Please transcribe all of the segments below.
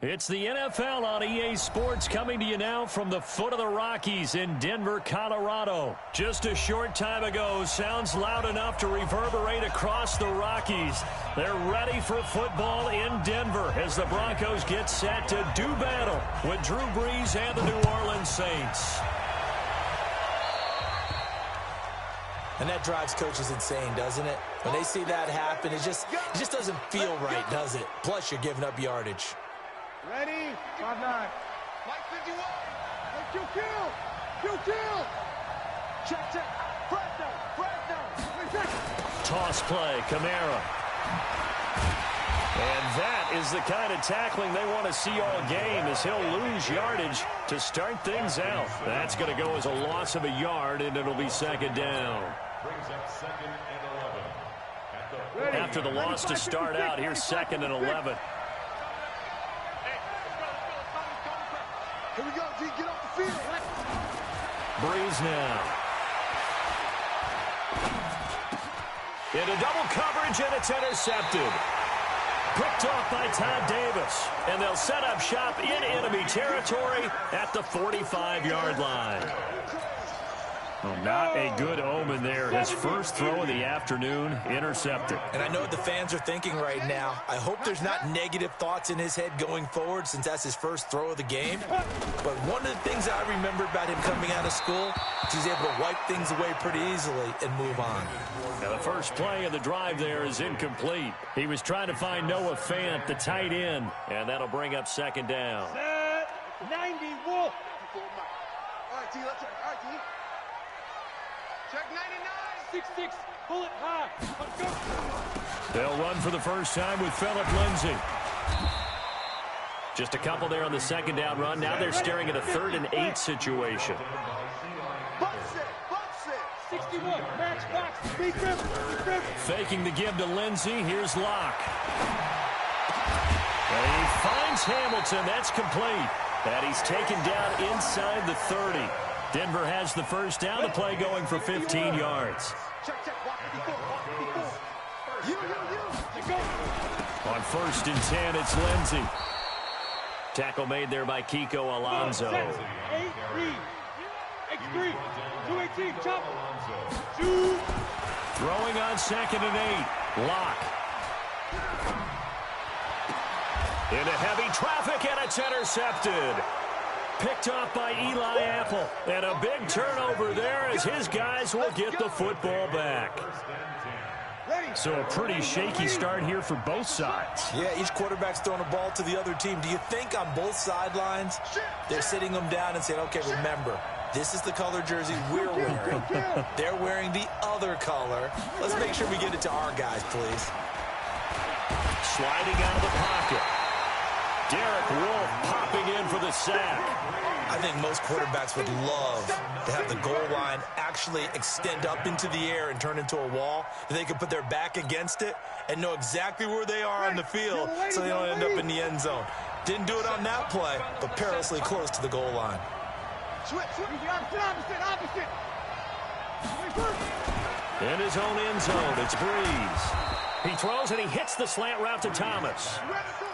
It's the NFL on EA Sports coming to you now from the foot of the Rockies in Denver, Colorado. Just a short time ago, sounds loud enough to reverberate across the Rockies. They're ready for football in Denver as the Broncos get set to do battle with Drew Brees and the New Orleans Saints. And that drives coaches insane, doesn't it? When they see that happen, it just doesn't feel right, does it? Plus, you're giving up yardage. Ready? 5-9. Mike 51. Kill. Check. Toss play, Kamara. And that is the kind of tackling they want to see all game as he'll lose yardage to start things out. That's going to go as a loss of a yard, and it'll be second down. After the loss to start out, here's second and 11. Here we go, D. Get off the field. Brees now. Into double coverage, and it's intercepted. Picked off by Todd Davis. And they'll set up shop in enemy territory at the 45-yard line. Well, not a good omen there. His first throw of the afternoon, intercepted. And I know what the fans are thinking right now. I hope there's not negative thoughts in his head going forward since that's his first throw of the game. But one of the things I remember about him coming out of school is he's able to wipe things away pretty easily and move on. Now, the first play of the drive there is incomplete. He was trying to find Noah Fant, the tight end, and that'll bring up second down. Set. 90, Wolf. All right, T, let's check. All right, T. Check 99. 6-6. Pull it high. Let's go. They'll run for the first time with Phillip Lindsay. Just a couple there on the second down run. Now they're staring at a 3rd and 8 situation. Box it. 61. Match box. Be careful. Faking the give to Lindsay. Here's Locke. And he finds Hamilton. That's complete. And he's taken down inside the 30. Denver has the first down. The play going for 15 yards. Check. Walk 54. You. On 1st and 10, it's Lindsay. Tackle made there by Kiko Alonso. 8-3. X3. 218. Chop. Shoot. Throwing on 2nd and 8. Locke. Into heavy traffic, and it's intercepted. Picked off by Eli Apple. And a big turnover there as his guys will get the football back. So a pretty shaky start here for both sides. Yeah, each quarterback's throwing a ball to the other team. Do you think on both sidelines they're sitting them down and saying, okay, remember, this is the color jersey we're wearing. They're wearing the other color. Let's make sure we get it to our guys, please. Sliding out of the pocket. Derek Wolfe popping in for the sack. I think most quarterbacks would love to have the goal line actually extend up into the air and turn into a wall. They can put their back against it and know exactly where they are on the field so they don't end up in the end zone. Didn't do it on that play, but perilously close to the goal line. In his own end zone, it's Brees. He throws and he hits the slant route to Thomas.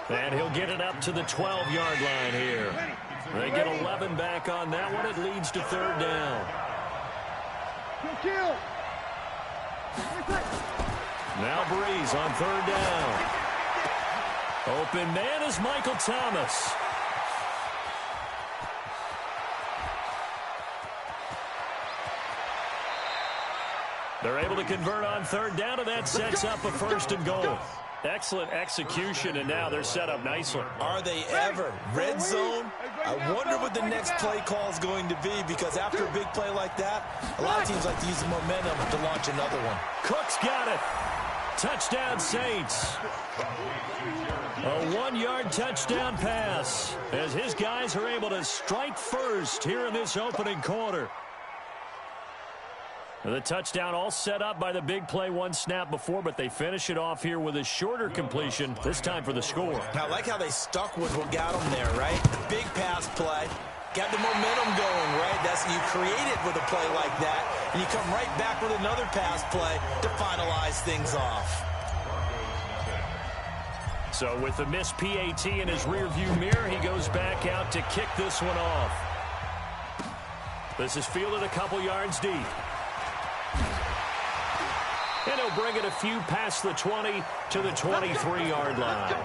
And he'll get it up to the 12-yard line here. They get 11 back on that one. It leads to 3rd down. Now Brees on 3rd down. Open man is Michael Thomas. They're able to convert on 3rd down, and that sets up a 1st and goal. Excellent execution, and now they're set up nicely. Are they ever? Red zone? I wonder what the next play call is going to be, because after a big play like that, a lot of teams like to use the momentum to launch another one. Cook's got it. Touchdown, Saints. A 1-yard touchdown pass as his guys are able to strike first here in this opening quarter. The touchdown all set up by the big play one snap before, but they finish it off here with a shorter completion, this time for the score. I like how they stuck with what got them there, right? Big pass play. Got the momentum going, right? That's you create it with a play like that, and you come right back with another pass play to finalize things off. So with the missed PAT in his rearview mirror, he goes back out to kick this one off. This is fielded a couple yards deep. And he'll bring it a few past the 20 to the 23-yard line.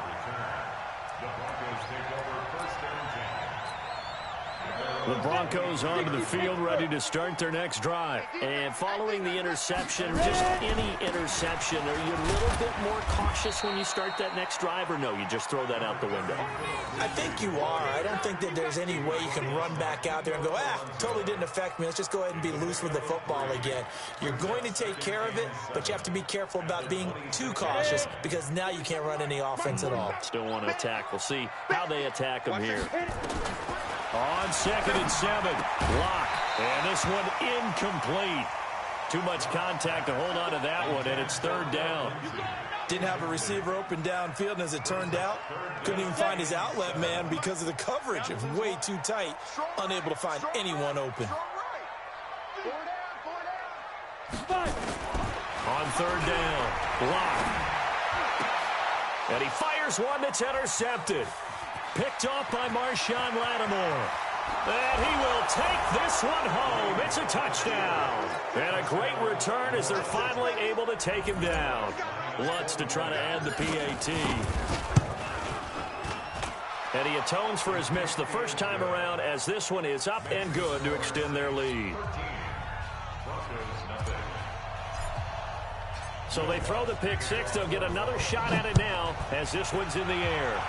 The Broncos onto the field, ready to start their next drive. And following the interception, just any interception, are you a little bit more cautious when you start that next drive, or no, you just throw that out the window? I think you are. I don't think that there's any way you can run back out there and go, totally didn't affect me. Let's just go ahead and be loose with the football again. You're going to take care of it, but you have to be careful about being too cautious because now you can't run any offense at all. Still want to attack. We'll see how they attack them here. On 2nd and 7, Locke, and this one incomplete. Too much contact to hold on to that one, and it's 3rd down. Didn't have a receiver open downfield, and as it turned out, couldn't even find his outlet man because of the coverage. It was way too tight, unable to find anyone open. On 3rd down, Locke. And he fires one that's intercepted. Picked off by Marshawn Lattimore. And he will take this one home. It's a touchdown. And a great return as they're finally able to take him down. Lutz to try to add the PAT. And he atones for his miss the first time around as this one is up and good to extend their lead. So they throw the pick six. They'll get another shot at it now as this one's in the air.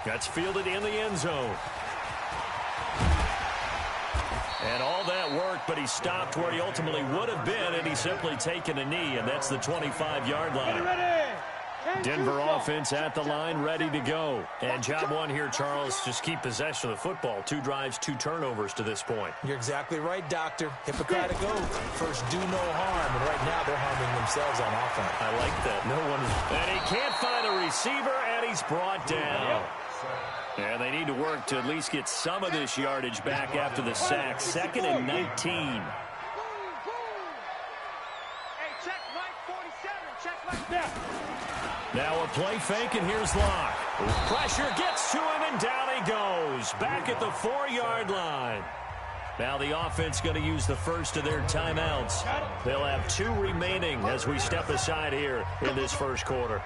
That's fielded in the end zone. And all that worked, but he stopped where he ultimately would have been, and he's simply taken a knee, and that's the 25-yard line. Denver offense at the line, ready to go. And job one here, Charles, just keep possession of the football. 2 drives, 2 turnovers to this point. You're exactly right, Doctor. Hippocratic oath. First, do no harm. And right now, they're harming themselves on offense. I like that. No one is... And he can't find a receiver, and he's brought down. And they need to work to at least get some of this yardage back after the sack. 2nd and 19. Hey, check Mike 47. Check Mike there. Now a play fake, and here's Locke. Pressure gets to him, and down he goes. Back at the 4-yard line. Now the offense going to use the first of their timeouts. They'll have 2 remaining as we step aside here in this first quarter.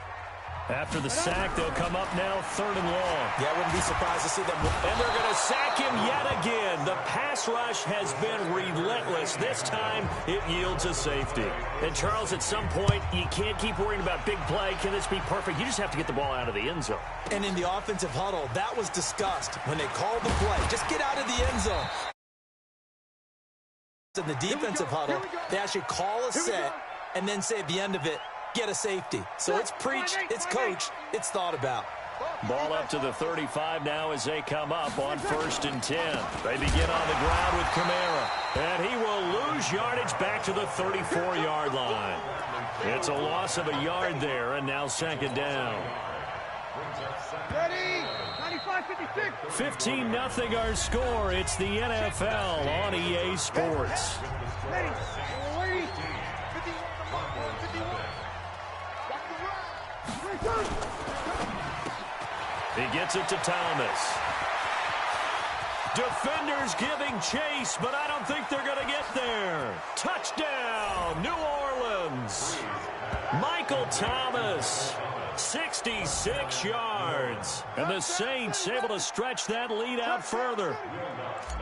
After the sack, they'll come up now 3rd and long. Yeah, I wouldn't be surprised to see them. And they're going to sack him yet again. The pass rush has been relentless. This time, it yields a safety. And, Charles, at some point, you can't keep worrying about big play. Can this be perfect? You just have to get the ball out of the end zone. And in the offensive huddle, that was discussed when they called the play. Just get out of the end zone. In the defensive huddle, they actually call a set and then say at the end of it, get a safety. So it's preached, it's coached, it's thought about. Ball up to the 35 now as they come up on 1st and 10. They begin on the ground with Kamara. And he will lose yardage back to the 34-yard line. It's a loss of a yard there, and now 2nd down. Ready? 95-56. 15-0 our score. It's the NFL on EA Sports. Ready? Ready? 51. He gets it to Thomas. Defenders giving chase, but I don't think they're going to get there. Touchdown, New Orleans. Michael Thomas, 66 yards. And the Saints able to stretch that lead out further.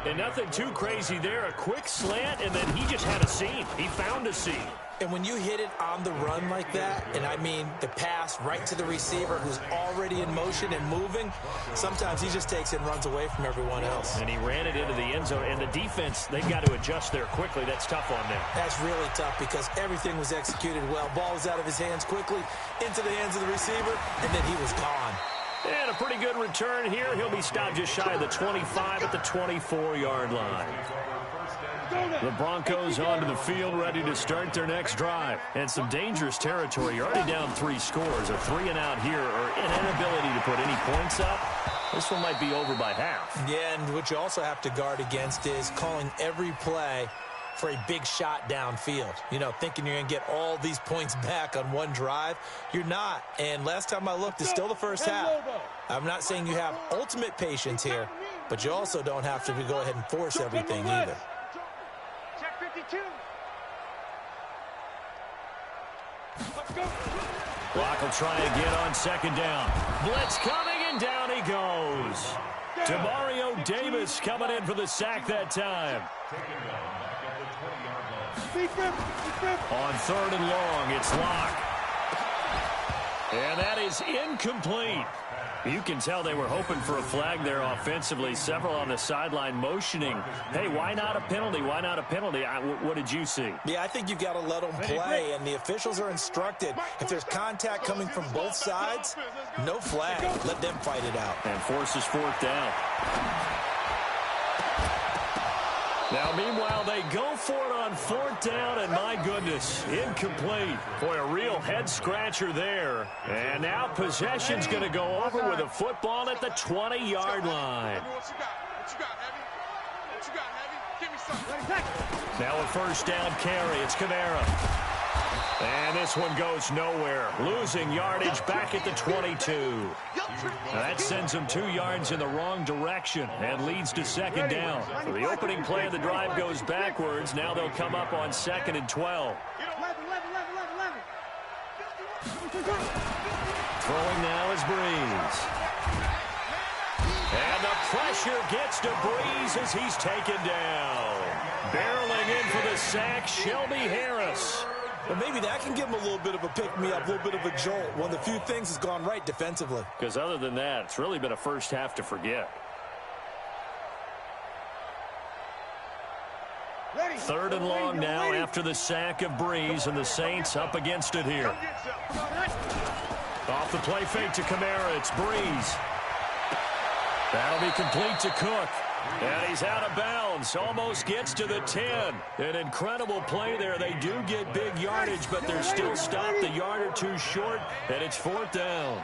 And nothing too crazy there. A quick slant, and then he just had a seam. He found a seam. And when you hit it on the run like that, and I mean the pass right to the receiver who's already in motion and moving, sometimes he just takes it and runs away from everyone else. And he ran it into the end zone. And the defense, they've got to adjust there quickly. That's tough on them. That's really tough because everything was executed well. Ball was out of his hands quickly, into the hands of the receiver, and then he was gone. And a pretty good return here. He'll be stopped just shy of the 25 at the 24-yard line. The Broncos onto the field, ready to start their next drive. And some dangerous territory. You're already down 3 scores. A 3-and-out here, or an inability to put any points up. This one might be over by half. Yeah, and what you also have to guard against is calling every play for a big shot downfield. You know, thinking you're going to get all these points back on one drive. You're not. And last time I looked, it's still the first half. I'm not saying you have ultimate patience here, but you also don't have to go ahead and force everything either. Check 52. Let's go. Clock will try again on second down. Blitz coming, and down he goes. Demario Davis coming in for the sack that time. On third and long, it's Locke. And that is incomplete. You can tell they were hoping for a flag there offensively. Several on the sideline motioning, hey, why not a penalty? Why not a penalty? What did you see? Yeah, I think you've got to let them play, and the officials are instructed. If there's contact coming from both sides, no flag. Let them fight it out. And forces fourth down. Now, meanwhile, they go for it on fourth down, and my goodness, incomplete. Boy, a real head-scratcher there. And now possession's going to go over with a football at the 20-yard line. Now a first down carry. It's Kamara. And this one goes nowhere. Losing yardage back at the 22. Now that sends them 2 yards in the wrong direction and leads to second down. So the opening play of the drive goes backwards. Now they'll come up on 2nd and 12. Throwing now is Breeze. And the pressure gets to Breeze as he's taken down. Barreling in for the sack, Shelby Harris. Well, maybe that can give him a little bit of a pick-me-up, a little bit of a jolt. One of the few things has gone right defensively. Because other than that, it's really been a first half to forget. Third and long now after the sack of Breeze, and the Saints up against it here. Off the play fake to Kamara, it's Breeze. That'll be complete to Cook. And he's out of bounds, almost gets to the 10. An incredible play there. They do get big yardage, but they're still stopped a yard or two short, and it's fourth down.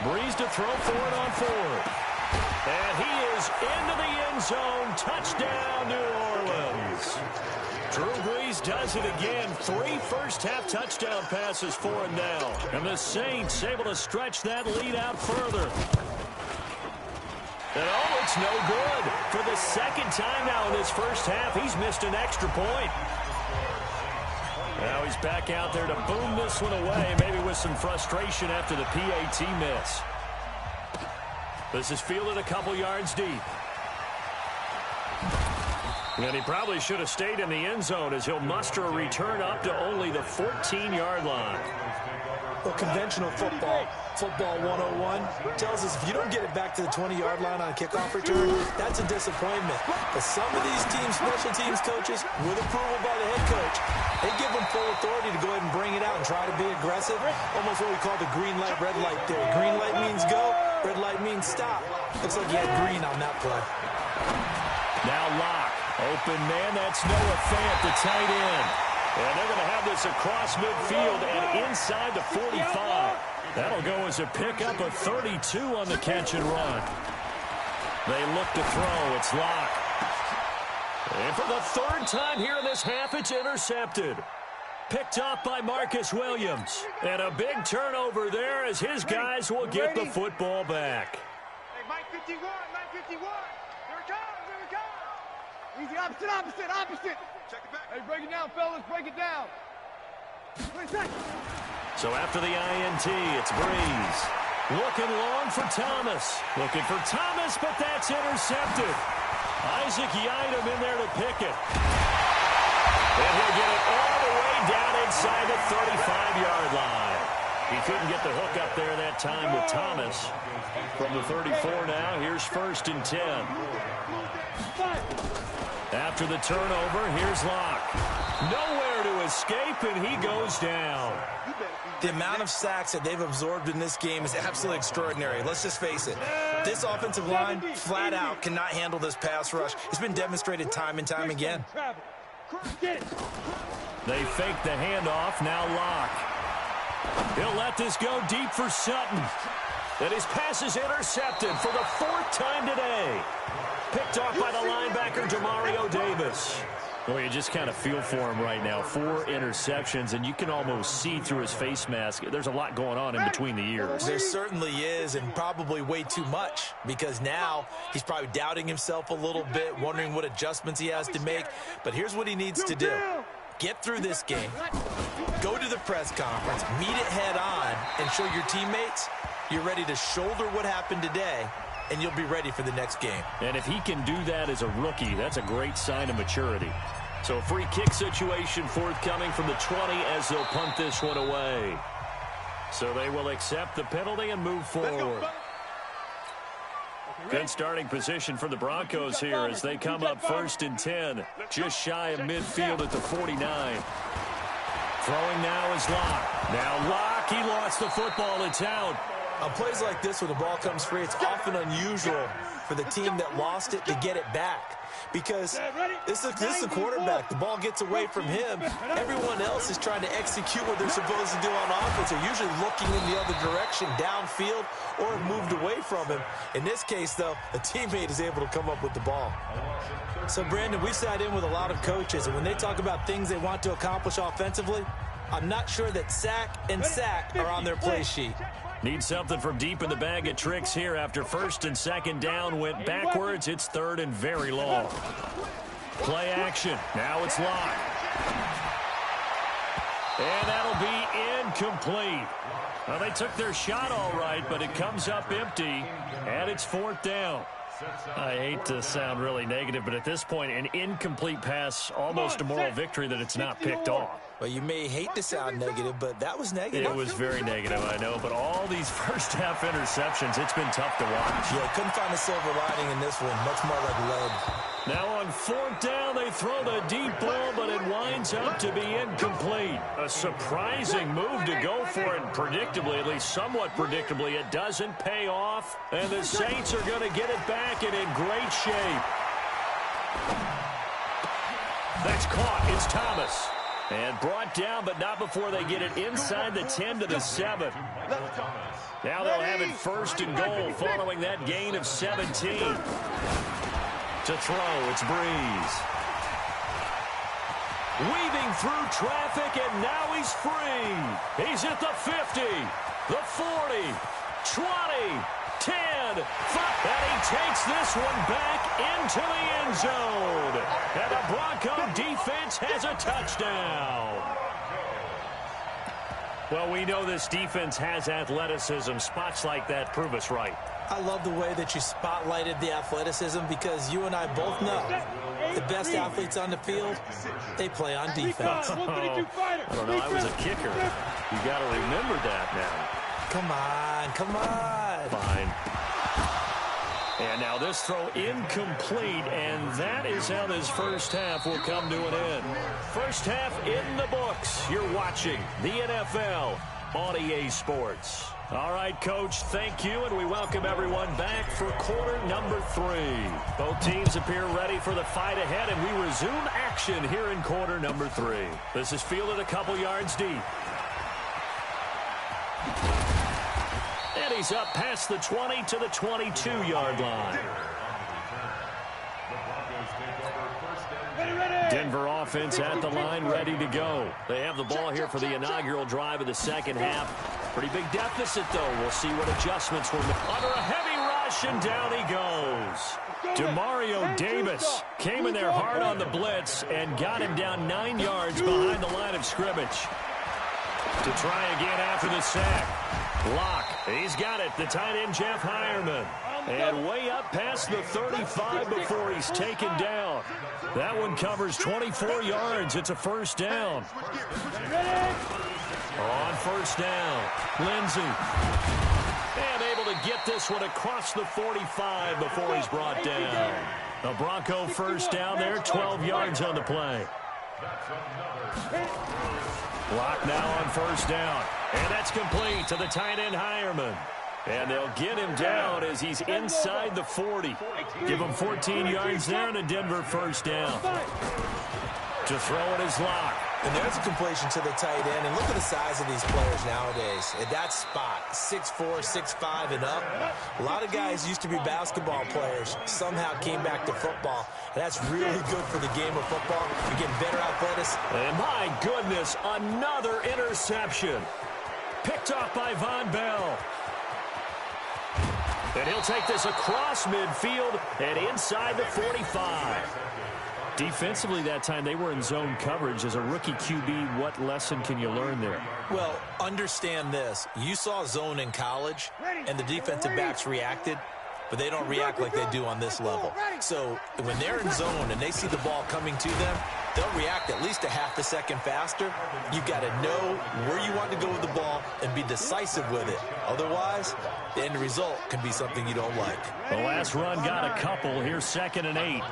Breeze to throw for it on fourth. And he is into the end zone. Touchdown, New Orleans. Drew Brees does it again. 3 first-half touchdown passes for him now. And the Saints able to stretch that lead out further. And oh, it's no good. For the second time now in this first half, he's missed an extra point. Now he's back out there to boom this one away, maybe with some frustration after the PAT miss. This is fielded a couple yards deep. And he probably should have stayed in the end zone as he'll muster a return up to only the 14-yard line. Well, conventional football 101, tells us if you don't get it back to the 20-yard line on a kickoff return, that's a disappointment. But some of these teams, special teams coaches, with approval by the head coach, they give them full authority to go ahead and bring it out and try to be aggressive. Almost what we call the green light, red light theory. Green light means go, red light means stop. Looks like he had green on that play. Now Locke. Open man, that's Noah Fant, the tight end. And they're going to have this across midfield and inside the 45. That'll go as a pickup of 32 on the catch and run. They look to throw. It's Locke. And for the third time here in this half, it's intercepted. Picked off by Marcus Williams. And a big turnover there as his guys will get the football back. Hey, Mike 51, Mike 51. Here it comes, here it comes. Easy, opposite. Check it back. Hey, break it down, fellas, break it down. So after the INT, it's Breeze. Looking long for Thomas. Looking for Thomas, but that's intercepted. Isaac Yiadom in there to pick it. And he'll get it all the way down inside the 35-yard line. He couldn't get the hook up there that time with Thomas. From the 34 now, here's 1st and 10. After the turnover, here's Locke. Nowhere to escape, and he goes down. The amount of sacks that they've absorbed in this game is absolutely extraordinary. Let's just face it. This offensive line, flat out, cannot handle this pass rush. It's been demonstrated time and time again. They fake the handoff. Now Locke. He'll let this go deep for Sutton. And his pass is intercepted for the 4th time today. Picked off by the linebacker, Demario Davis. Well, you just kind of feel for him right now. 4 interceptions, and you can almost see through his face mask. There's a lot going on in between the ears. There certainly is, and probably way too much, because now he's probably doubting himself a little bit, wondering what adjustments he has to make. But here's what he needs to do. Get through this game. Go to the press conference, meet it head on, and show your teammates you're ready to shoulder what happened today, and you'll be ready for the next game. And if he can do that as a rookie, that's a great sign of maturity. So a free kick situation forthcoming from the 20 as they'll punt this one away. So they will accept the penalty and move forward. Good starting position for the Broncos here as they come up 1st and 10. Just shy of midfield at the 49. Throwing now is Locke. Now Locke, he lost the football. It's out. On plays like this, when the ball comes free, it's often unusual for the team that lost it to get it back. Because this is the quarterback. The ball gets away from him. Everyone else is trying to execute what they're supposed to do on offense. They're usually looking in the other direction, downfield, or have moved away from him. In this case, though, a teammate is able to come up with the ball. So, Brandon, we sat in with a lot of coaches, and when they talk about things they want to accomplish offensively, I'm not sure that sack and sack are on their play sheet. Need something from deep in the bag of tricks here after 1st and 2nd down went backwards. It's 3rd and very long. Play action. Now it's Locke. And that'll be incomplete. Well, they took their shot all right, but it comes up empty, and it's 4th down. I hate to sound really negative, but at this point, an incomplete pass, almost a moral victory that it's not picked off. Well, you may hate to sound negative, but that was negative. It was very negative, I know, but all these first-half interceptions, it's been tough to watch. Yeah, couldn't find a silver lining in this one. Much more like lead. Now on 4th down, they throw the deep ball, but it winds up to be incomplete. A surprising move to go for it, and predictably, at least somewhat predictably, it doesn't pay off, and the Saints are going to get it back and in great shape. That's caught. It's Thomas. And brought down, but not before they get it inside the 10 to the 7. Now they'll have it 1st and goal following that gain of 17. To throw, it's Breeze. Weaving through traffic, and now he's free. He's at the 50, the 40, 20, 10, 5. And he takes this one back into the end zone. And the Bronco defense has a touchdown. Well, we know this defense has athleticism. Spots like that prove us right. I love the way that you spotlighted the athleticism, because you and I both know the best athletes on the field, they play on defense. I don't know. I was a kicker. You got to remember that now. Come on. Fine. And now this throw incomplete, and that is how this first half will come to an end. First half in the books. You're watching the NFL on EA Sports. All right, Coach, thank you, and we welcome everyone back for quarter number 3. Both teams appear ready for the fight ahead, and we resume action here in quarter number 3. This is fielded a couple yards deep. And he's up past the 20 to the 22-yard line. Denver offense at the line, ready to go. They have the ball here for the inaugural drive of the second half. Pretty big deficit, though. We'll see what adjustments were made. Under a heavy rush, and down he goes. Demario Davis came in there hard on the blitz and got him down 9 yards behind the line of scrimmage. To try again after the sack. Locke, he's got it. The tight end, Jeff Hireman. And way up past the 35 before he's taken down. That one covers 24 yards. It's a first down. On first down, Lindsey. And able to get this one across the 45 before he's brought down. A Bronco first down there, 12 yards on the play. Locke now on first down. And that's complete to the tight end, Hireman. And they'll get him down as he's inside the 40. Give him 14 yards there and a Denver first down. To throw it is Locke. And there's a completion to the tight end. And look at the size of these players nowadays. At that spot, 6'4", 6'5", and up. A lot of guys used to be basketball players, somehow came back to football. And that's really good for the game of football. You're getting better athletics. And my goodness, another interception. Picked off by Von Bell. And he'll take this across midfield and inside the 45. Defensively that time, they were in zone coverage. As a rookie QB, what lesson can you learn there? Well, understand this. You saw zone in college, and the defensive backs reacted, but they don't react like they do on this level. So when they're in zone and they see the ball coming to them, they'll react at least a half a second faster. You've got to know where you want to go with the ball and be decisive with it. Otherwise, the end result can be something you don't like. The last run got a couple. Here's 2nd and 8.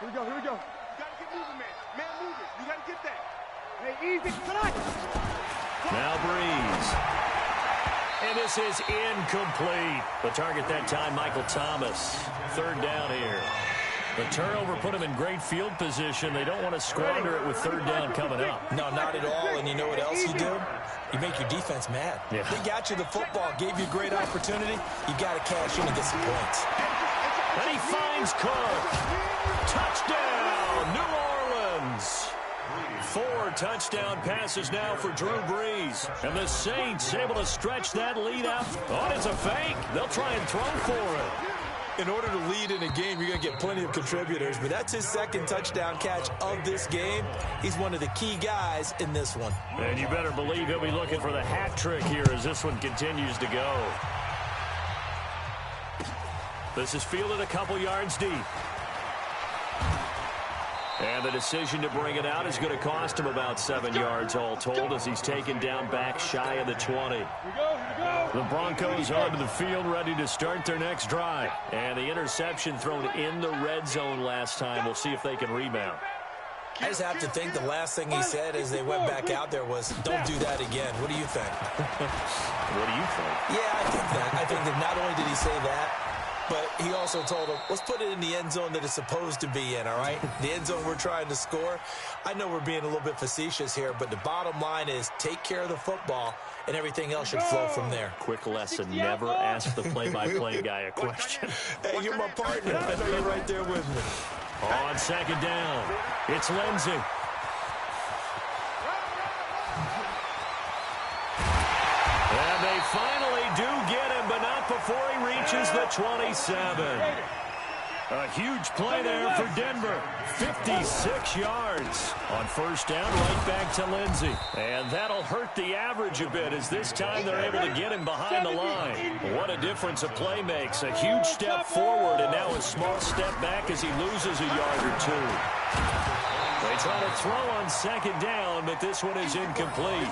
Here we go, here we go. You gotta get moving, man. Man moving. You gotta get that. Hey, easy. Tonight. Now Breeze. And this is incomplete. The target that time, Michael Thomas. 3rd down here. The turnover put him in great field position. They don't want to squander it with 3rd down coming up. No, not at all. And you know what else you do? You make your defense mad. Yeah. They got you the football, gave you a great opportunity. You got to cash in and get some points. And he finds Cook. Touchdown, New Orleans. 4 touchdown passes now for Drew Brees. And the Saints able to stretch that lead out. Oh, it's a fake. They'll try and throw for it. In order to lead in a game, you're going to get plenty of contributors. But that's his 2nd touchdown catch of this game. He's one of the key guys in this one. And you better believe he'll be looking for the hat trick here as this one continues to go. This is fielded a couple yards deep. And the decision to bring it out is going to cost him about 7 yards all told as he's taken down back shy of the 20. The Broncos onto the field ready to start their next drive. And the interception thrown in the red zone last time. We'll see if they can rebound. I just have to think the last thing he said as they went back out there was, don't do that again. What do you think? What do you think? Yeah, I think that. I think that not only did he say that, but he also told him, let's put it in the end zone that it's supposed to be in, all right? The end zone we're trying to score. I know we're being a little bit facetious here, but the bottom line is take care of the football, and everything else should flow from there. Quick lesson, never ask the play-by-play guy a question. Hey, you're my partner. I know you're right there with me. On 2nd down, it's Lindsey. And they finally do get him, but not before he reaches the 27. A huge play there for Denver. 56 yards on 1st down, right back to Lindsey. And that'll hurt the average a bit as this time they're able to get him behind the line. What a difference a play makes. A huge step forward and now a small step back as he loses a yard or 2. They try to throw on 2nd down, but this one is incomplete.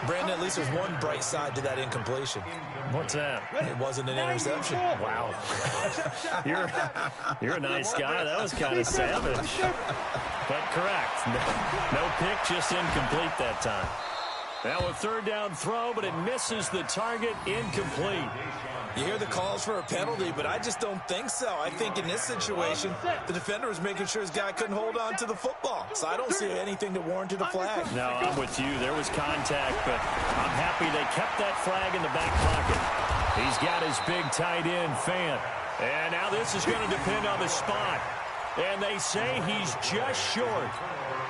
Brandon, at least there's one bright side to that incompletion. What's that? It wasn't an interception. Wow. You're a nice guy. That was kind of savage. But correct. No pick, just incomplete that time. Now a 3rd down throw, but it misses the target, incomplete. You hear the calls for a penalty, but I just don't think so. I think in this situation, the defender was making sure his guy couldn't hold on to the football. So I don't see anything that warranted a flag. No, I'm with you. There was contact, but I'm happy they kept that flag in the back pocket. He's got his big tight end, Fant. And now this is going to depend on the spot. And they say he's just short.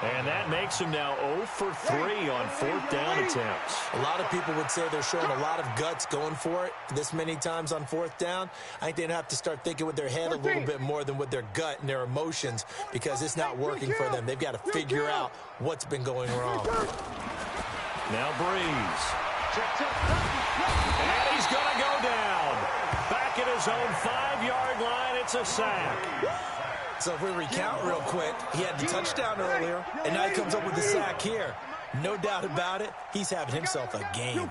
And that makes him now 0 for 3 on 4th down attempts. A lot of people would say they're showing a lot of guts going for it this many times on 4th down. I think they'd have to start thinking with their head a little bit more than with their gut and their emotions because it's not working for them. They've got to figure out what's been going wrong. Now Breeze. And he's going to go down. Back at his own 5-yard line, it's a sack. So if we recount real quick, he had the touchdown earlier, and now he comes up with the sack here. No doubt about it, he's having himself a game.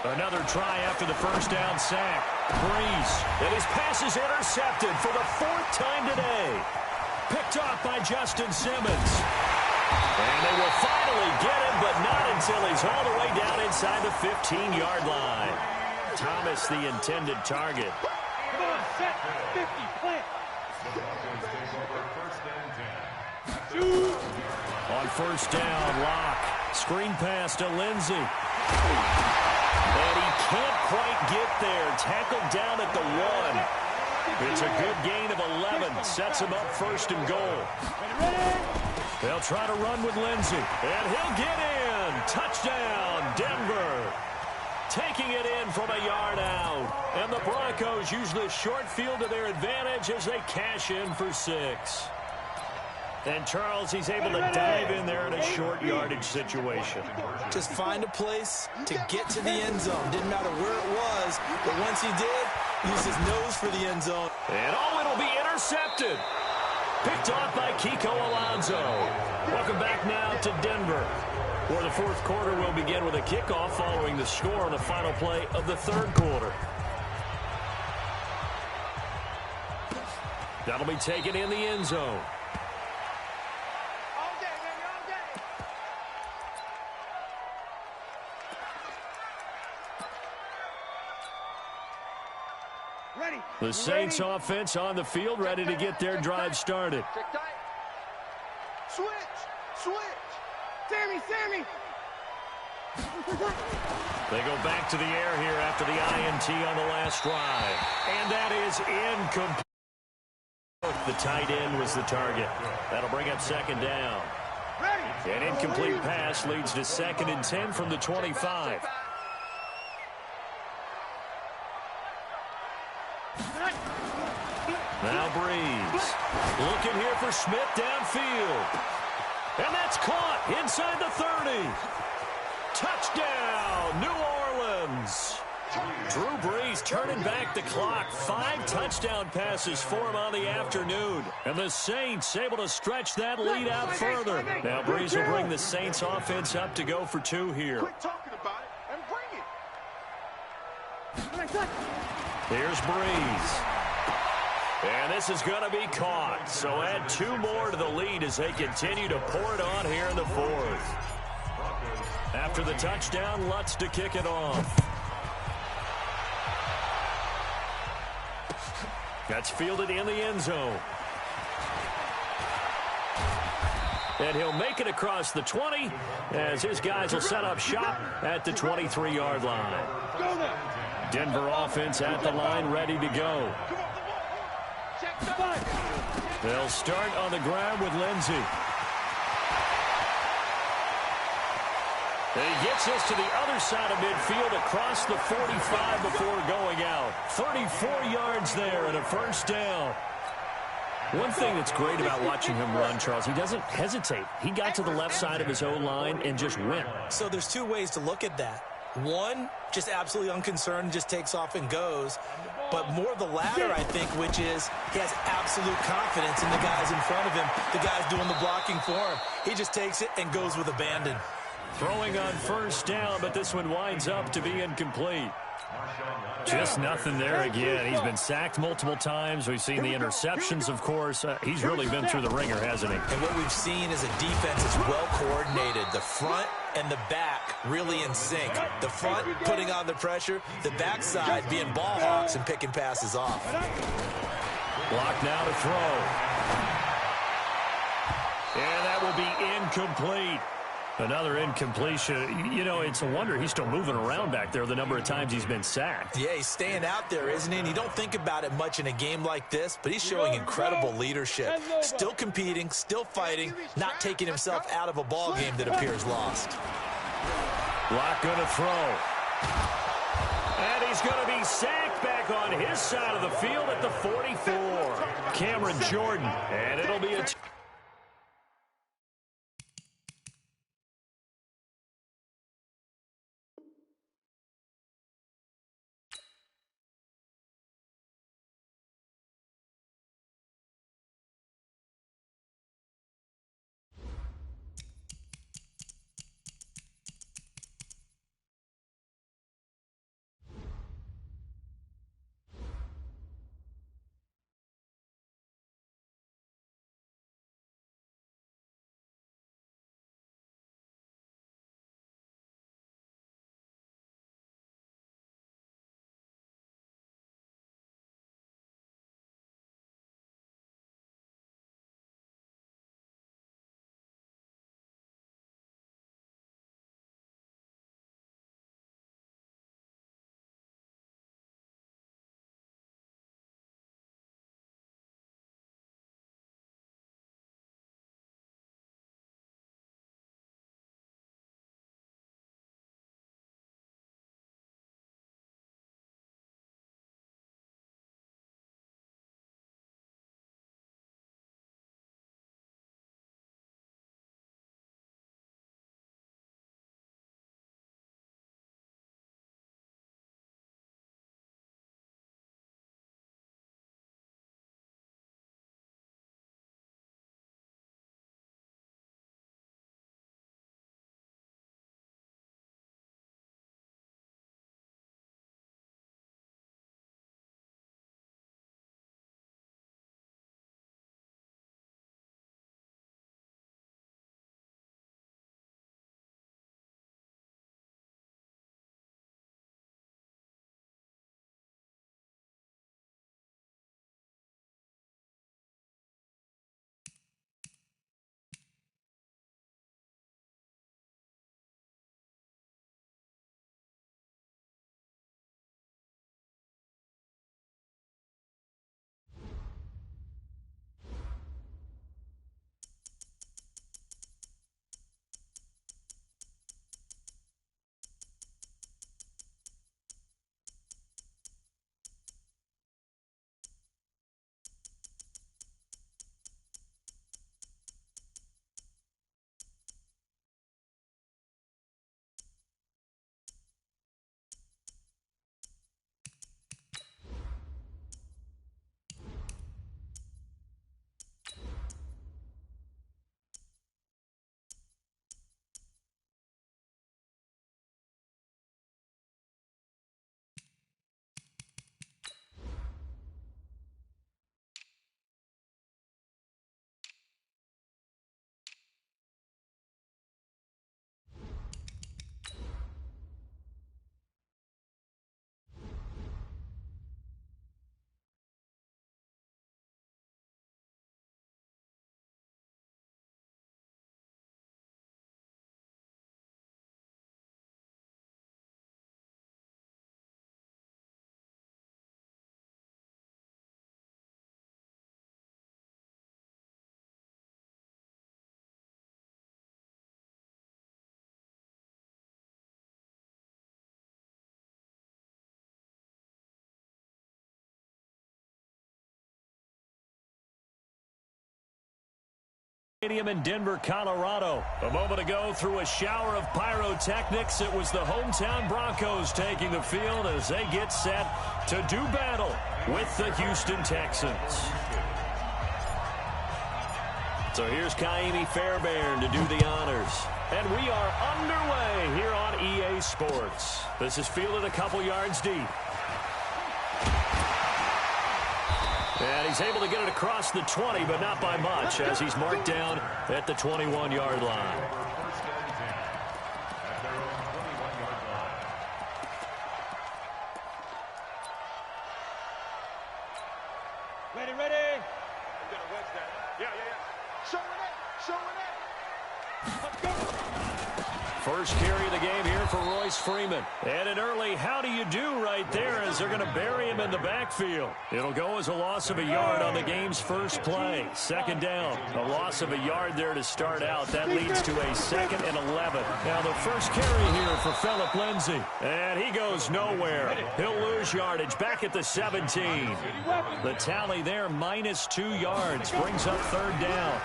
Another try after the 1st down sack. Breeze, and his pass is intercepted for the 4th time today. Picked off by Justin Simmons. And they will finally get him, but not until he's all the way down inside the 15-yard line. Thomas, the intended target. On first down, Locke. Screen pass to Lindsey. And he can't quite get there. Tackled down at the 1. It's a good gain of 11. Sets him up first and goal. They'll try to run with Lindsey. And he'll get in. Touchdown, Denver. Taking it in from a yard out. And the Broncos use the short field to their advantage as they cash in for 6. And Charles, he's able to dive in there in a short yardage situation. Just find a place to get to the end zone. Didn't matter where it was, but once he did, use his nose for the end zone. And it'll be intercepted. Picked off by Kiko Alonso. Welcome back now to Denver, where the fourth quarter will begin with a kickoff following the score on the final play of the third quarter. That'll be taken in the end zone. The Saints offense on the field, ready to get their drive started. Switch! Sammy! They go back to the air here after the INT on the last drive. And that is incomplete. The tight end was the target. That'll bring up second down. An incomplete pass leads to 2nd and 10 from the 25. Now Breeze. Looking here for Smith downfield. And that's caught inside the 30. Touchdown, New Orleans. Drew Brees turning back the clock. 5 touchdown passes for him on the afternoon. And the Saints able to stretch that lead out further. Now Brees will bring the Saints offense up to go for 2 here. Quit talking about it and bring it. Here's Breeze. And this is going to be caught. So add 2 more to the lead as they continue to pour it on here in the fourth. After the touchdown, Lutz to kick it off. That's fielded in the end zone. And he'll make it across the 20 as his guys will set up shop at the 23-yard line. Denver offense at the line, ready to go. They'll start on the ground with Lindsey. And he gets us to the other side of midfield across the 45 before going out. 34 yards there and a first down. One thing that's great about watching him run, Charles, he doesn't hesitate. He got to the left side of his O-line and just went. So there's 2 ways to look at that. One, just absolutely unconcerned, just takes off and goes. But more of the latter, I think, which is he has absolute confidence in the guys in front of him, the guys doing the blocking for him. He just takes it and goes with abandon. Throwing on first down, but this one winds up to be incomplete. Just nothing there again. He's been sacked multiple times. We've seen the interceptions, of course. He's really been through the ringer, hasn't he? And what we've seen is a defense that's well coordinated. The front and the back really in sync. The front putting on the pressure, the backside being ball hawks and picking passes off. Block now to throw. And that will be incomplete. Another incompletion. You know, it's a wonder he's still moving around back there the number of times he's been sacked. Yeah, he's staying out there, isn't he? And you don't think about it much in a game like this, but he's showing incredible leadership. Still competing, still fighting, not taking himself out of a ball game that appears lost. Block going to throw. And he's going to be sacked back on his side of the field at the 44. Cameron Jordan. And it'll be a Stadium in Denver, Colorado. A moment ago, through a shower of pyrotechnics, it was the hometown Broncos taking the field as they get set to do battle with the Houston Texans. So here's Kaimi Fairbairn to do the honors. And we are underway here on EA Sports. This is fielded a couple yards deep. And he's able to get it across the 20, but not by much, as he's marked down at the 21-yard line. Ready, ready. I'm going to wedge that. Yeah. Showing it. Let's go. First carry of the game here for Royce Freeman. And an early how do you do right there as they're going to bury him in the backfield. It'll go as a loss of a yard on the game's first play. Second down. A loss of a yard there to start out. That leads to a 2nd and 11. Now the first carry here for Phillip Lindsay. And he goes nowhere. He'll lose yardage back at the 17. The tally there, -2 yards. Brings up 3rd down.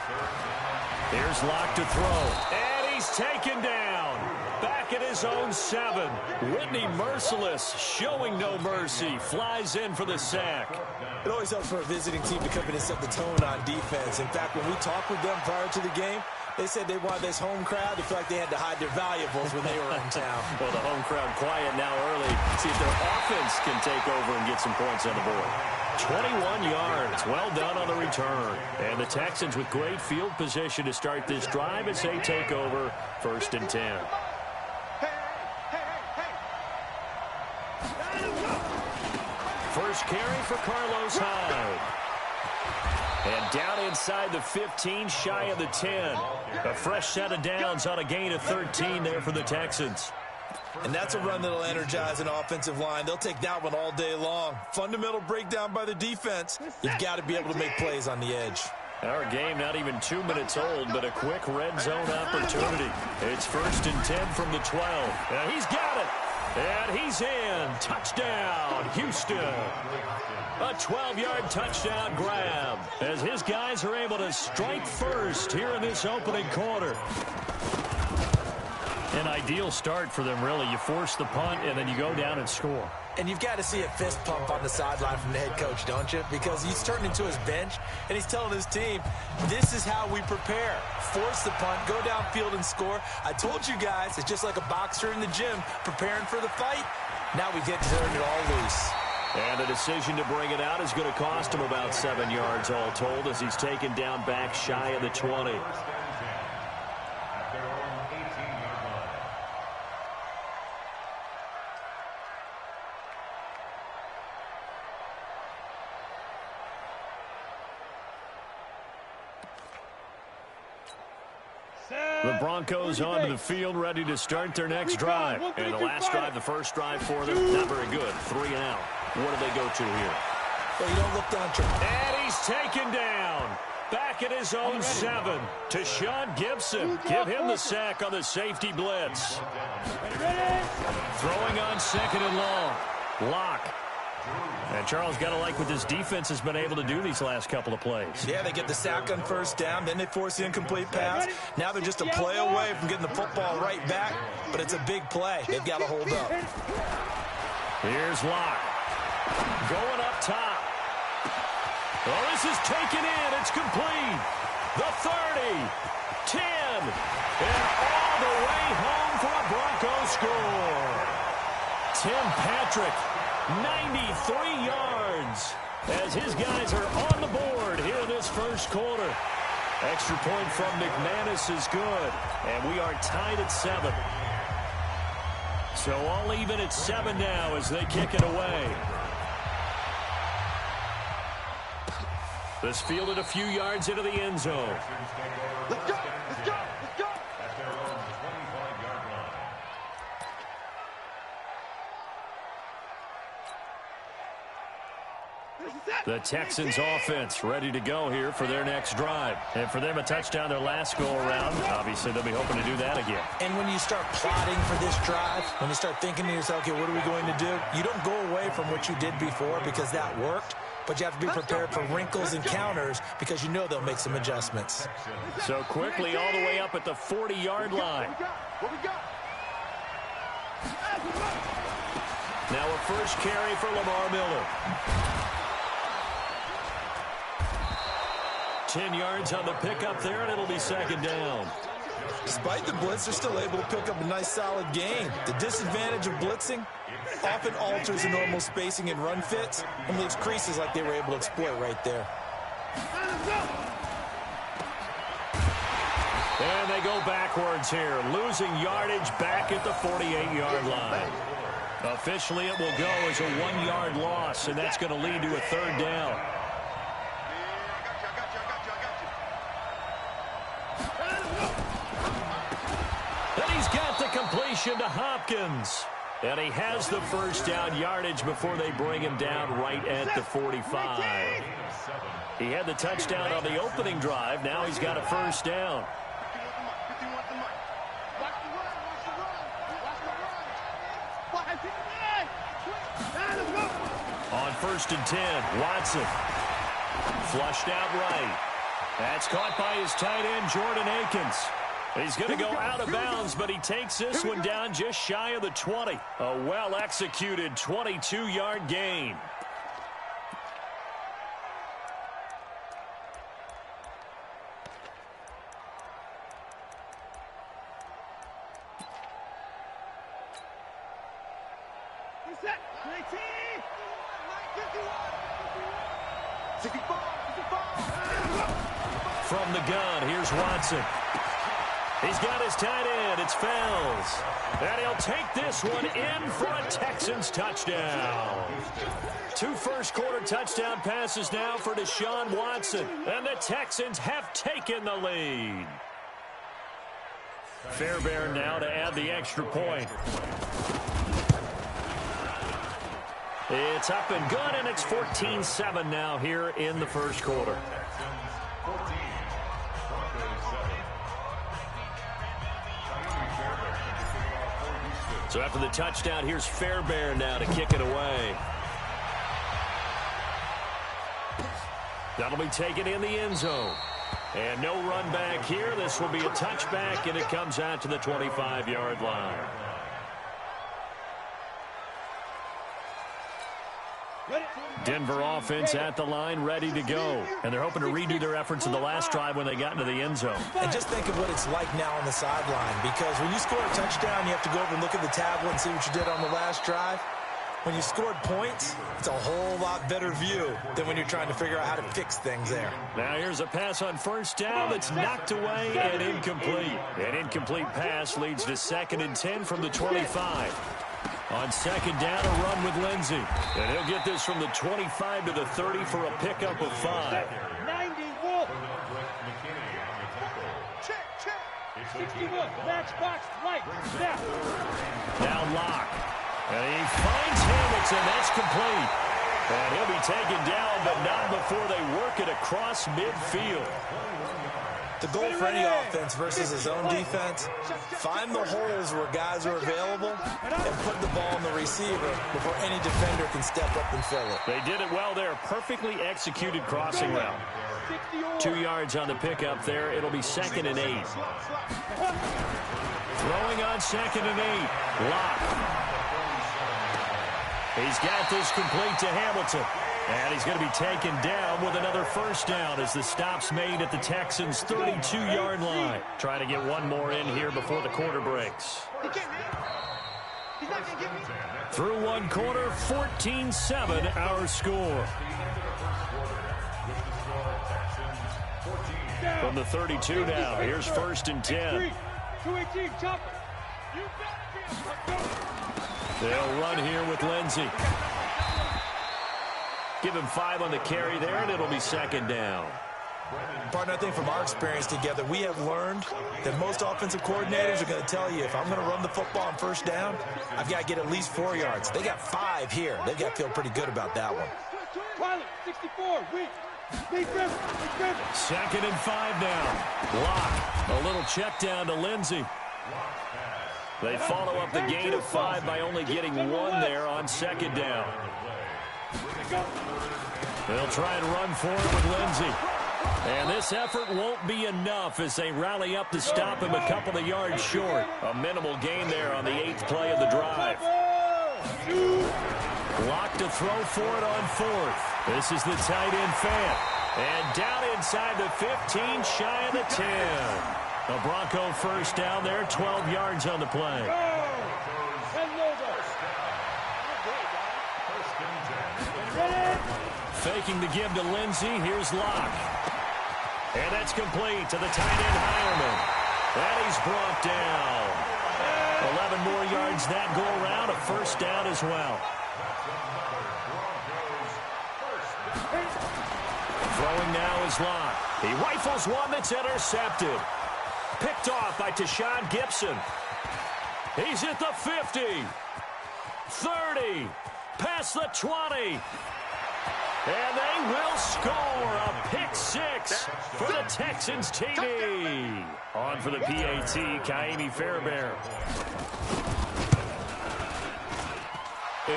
Here's Locke to throw. And he's taken down. Back at his own 7. Whitney Merciless showing no mercy. Flies in for the sack. It always helps for a visiting team to come in and set the tone on defense. In fact, when we talked with them prior to the game, they said they wanted this home crowd to feel like they had to hide their valuables when they were in town. Well, the home crowd quiet now early. See if their offense can take over and get some points on the board. 21 yards. Well done on the return. And the Texans with great field position to start this drive as they take over 1st and 10. First carry for Carlos Hyde. And down inside the 15, shy of the 10. A fresh set of downs on a gain of 13 there for the Texans. And that's a run that'll energize an offensive line. They'll take that one all day long. Fundamental breakdown by the defense. You've got to be able to make plays on the edge. Our game not even 2 minutes old, but a quick red zone opportunity. It's 1st and 10 from the 12. And he's got it. And he's in. Touchdown, Houston. A 12-yard touchdown grab as his guys are able to strike first here in this opening quarter. An ideal start for them, really. You force the punt, and then you go down and score. And you've got to see a fist pump on the sideline from the head coach, don't you? Because he's turned into his bench, and he's telling his team, this is how we prepare. Force the punt, go downfield and score. I told you guys, it's just like a boxer in the gym preparing for the fight. Now we get to turn it all loose. And the decision to bring it out is going to cost him about 7 yards all told as he's taken down back shy of the 20. The Broncos onto the field, ready to start their next drive. And the last drive, the first drive for them, not very good. 3 and out. What do they go to here? Well, you don't look down. And he's taken down. Back at his own 7 to Sean Gibson. Give him the sack on the safety blitz. Throwing on 2nd and long. Locke. And Charles, got to like what this defense has been able to do these last couple of plays. Yeah, they get the sack on 1st down, then they force the incomplete pass. Now they're just a play away from getting the football right back, but it's a big play. They've got to hold up. Here's Locke. Going up top. Oh, this is taken in. It's complete. The 30, 10, and all the way home for a Broncos score. Tim Patrick, 93 yards as his guys are on the board here in this first quarter. Extra point from McManus is good, and we are tied at 7. So all even at 7 now as they kick it away. This fielded a few yards into the end zone. Let's go. Let's go. Let's go. The Texans offense ready to go here for their next drive. And for them, a touchdown their last go-around. Obviously, they'll be hoping to do that again. And when you start plotting for this drive, when you start thinking to yourself, okay, what are we going to do? You don't go away from what you did before because that worked. but you have to be prepared for wrinkles and counters because you know they'll make some adjustments. So quickly all the way up at the 40-yard line. Now a first carry for Lamar Miller. 10 yards on the pickup there, and it'll be second down. Despite the blitz, they're still able to pick up a nice, solid gain. The disadvantage of blitzing often alters the normal spacing and run fits and leaves creases like they were able to exploit right there. And they go backwards here, losing yardage back at the 48-yard line. Officially, it will go as a 1-yard loss, and that's going to lead to a third down. And he's got the completion to Hopkins. And he has the first down yardage before they bring him down right at the 45. He had the touchdown on the opening drive. Now he's got a first down. On 1st and 10, Watson. Flushed out right. That's caught by his tight end, Jordan Akins. He's going to go out of bounds, but he takes this one down just shy of the 20. A well-executed 22-yard gain. From the gun, here's Watson. He's got his tight end. It's Fells. And he'll take this one in for a Texans touchdown. 2 first-quarter touchdown passes now for Deshaun Watson. And the Texans have taken the lead. Fairbairn now to add the extra point. It's up and good, and it's 14-7 now here in the first quarter. So after the touchdown, here's Fairbairn now to kick it away. That'll be taken in the end zone. And no run back here. This will be a touchback, and it comes out to the 25-yard line. Denver offense at the line, ready to go. And they're hoping to redo their efforts in the last drive when they got into the end zone. And just think of what it's like now on the sideline, because when you score a touchdown, you have to go over and look at the tablet and see what you did on the last drive. When you scored points, it's a whole lot better view than when you're trying to figure out how to fix things there. Now here's a pass on first down that's knocked away and incomplete. An incomplete pass leads to 2nd and 10 from the 25. On second down, a run with Lindsey. And he'll get this from the 25 to the 30 for a pickup of 5. 90 Wolf. Check. 61. Matchbox right. Snap. Now Locke. And he finds Hamilton. That's complete. And he'll be taken down, but not before they work it across midfield. The goal for any offense versus his own defense, find the holes where guys are available and put the ball on the receiver before any defender can step up and fill it. They did it well there. Perfectly executed crossing route. 2 yards on the pickup there. It'll be 2nd and 8. Throwing on 2nd and 8. Locke. He's got this complete to Hamilton. And he's going to be taken down with another first down as the stop's made at the Texans' 32-yard line. Trying to get one more in here before the quarter breaks. Through one quarter, 14-7 our score. From the 32 now, here's 1st and 10. 218, chopper. They'll run here with Lindsey. Give him 5 on the carry there, and it'll be 2nd down. Partner, I think from our experience together, we have learned that most offensive coordinators are going to tell you, if I'm going to run the football on first down, I've got to get at least 4 yards. They got 5 here. They've got to feel pretty good about that one. 64, weak. 2nd and 5 now. Locke, a little check down to Lindsey. They follow up the gain of 5 by only getting 1 there on 2nd down. They'll try and run for it with Lindsey. And this effort won't be enough as they rally up to stop him a couple of yards short. A minimal gain there on the 8th play of the drive. Locked to throw for it on 4th. This is the tight end Fant. And down inside the 15, shy of the 10. A Bronco first down there, 12 yards on the play. Faking the give to Lindsey. Here's Locke. And that's complete to the tight end Hireman. And he's brought down. 11 more yards that go around. A first down as well. Throwing now is Locke. He rifles one that's intercepted. Picked off by Tashawn Gibson. He's at the 50. 30. Past the 20. And they will score a pick six for the Texans TV. On for the PAT, Kaimi Fairbairn.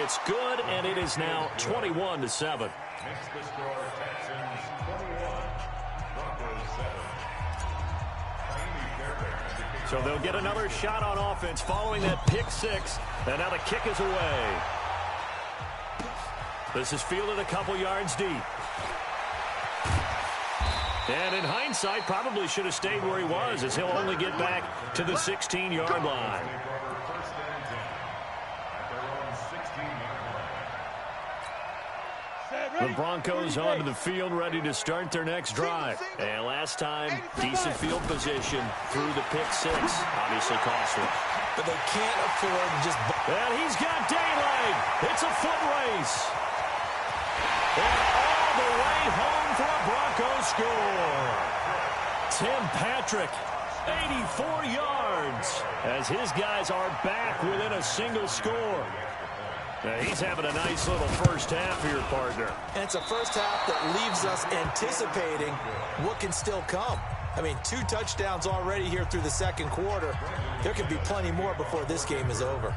It's good, and it is now 21-7. So they'll get another shot on offense following that pick six. And now the kick is away. This is fielded a couple yards deep. And in hindsight, probably should have stayed where he was, as he'll only get back to the 16-yard line. The Broncos onto the field, ready to start their next drive. And last time, decent field position through the pick six. Obviously costly. But they can't afford to just... And he's got daylight. It's a foot race. And all the way home for a Broncos score. Tim Patrick, 84 yards, as his guys are back within a single score. Now he's having a nice little first half here, partner. And it's a first half that leaves us anticipating what can still come. I mean, 2 touchdowns already here through the second quarter. There could be plenty more before this game is over.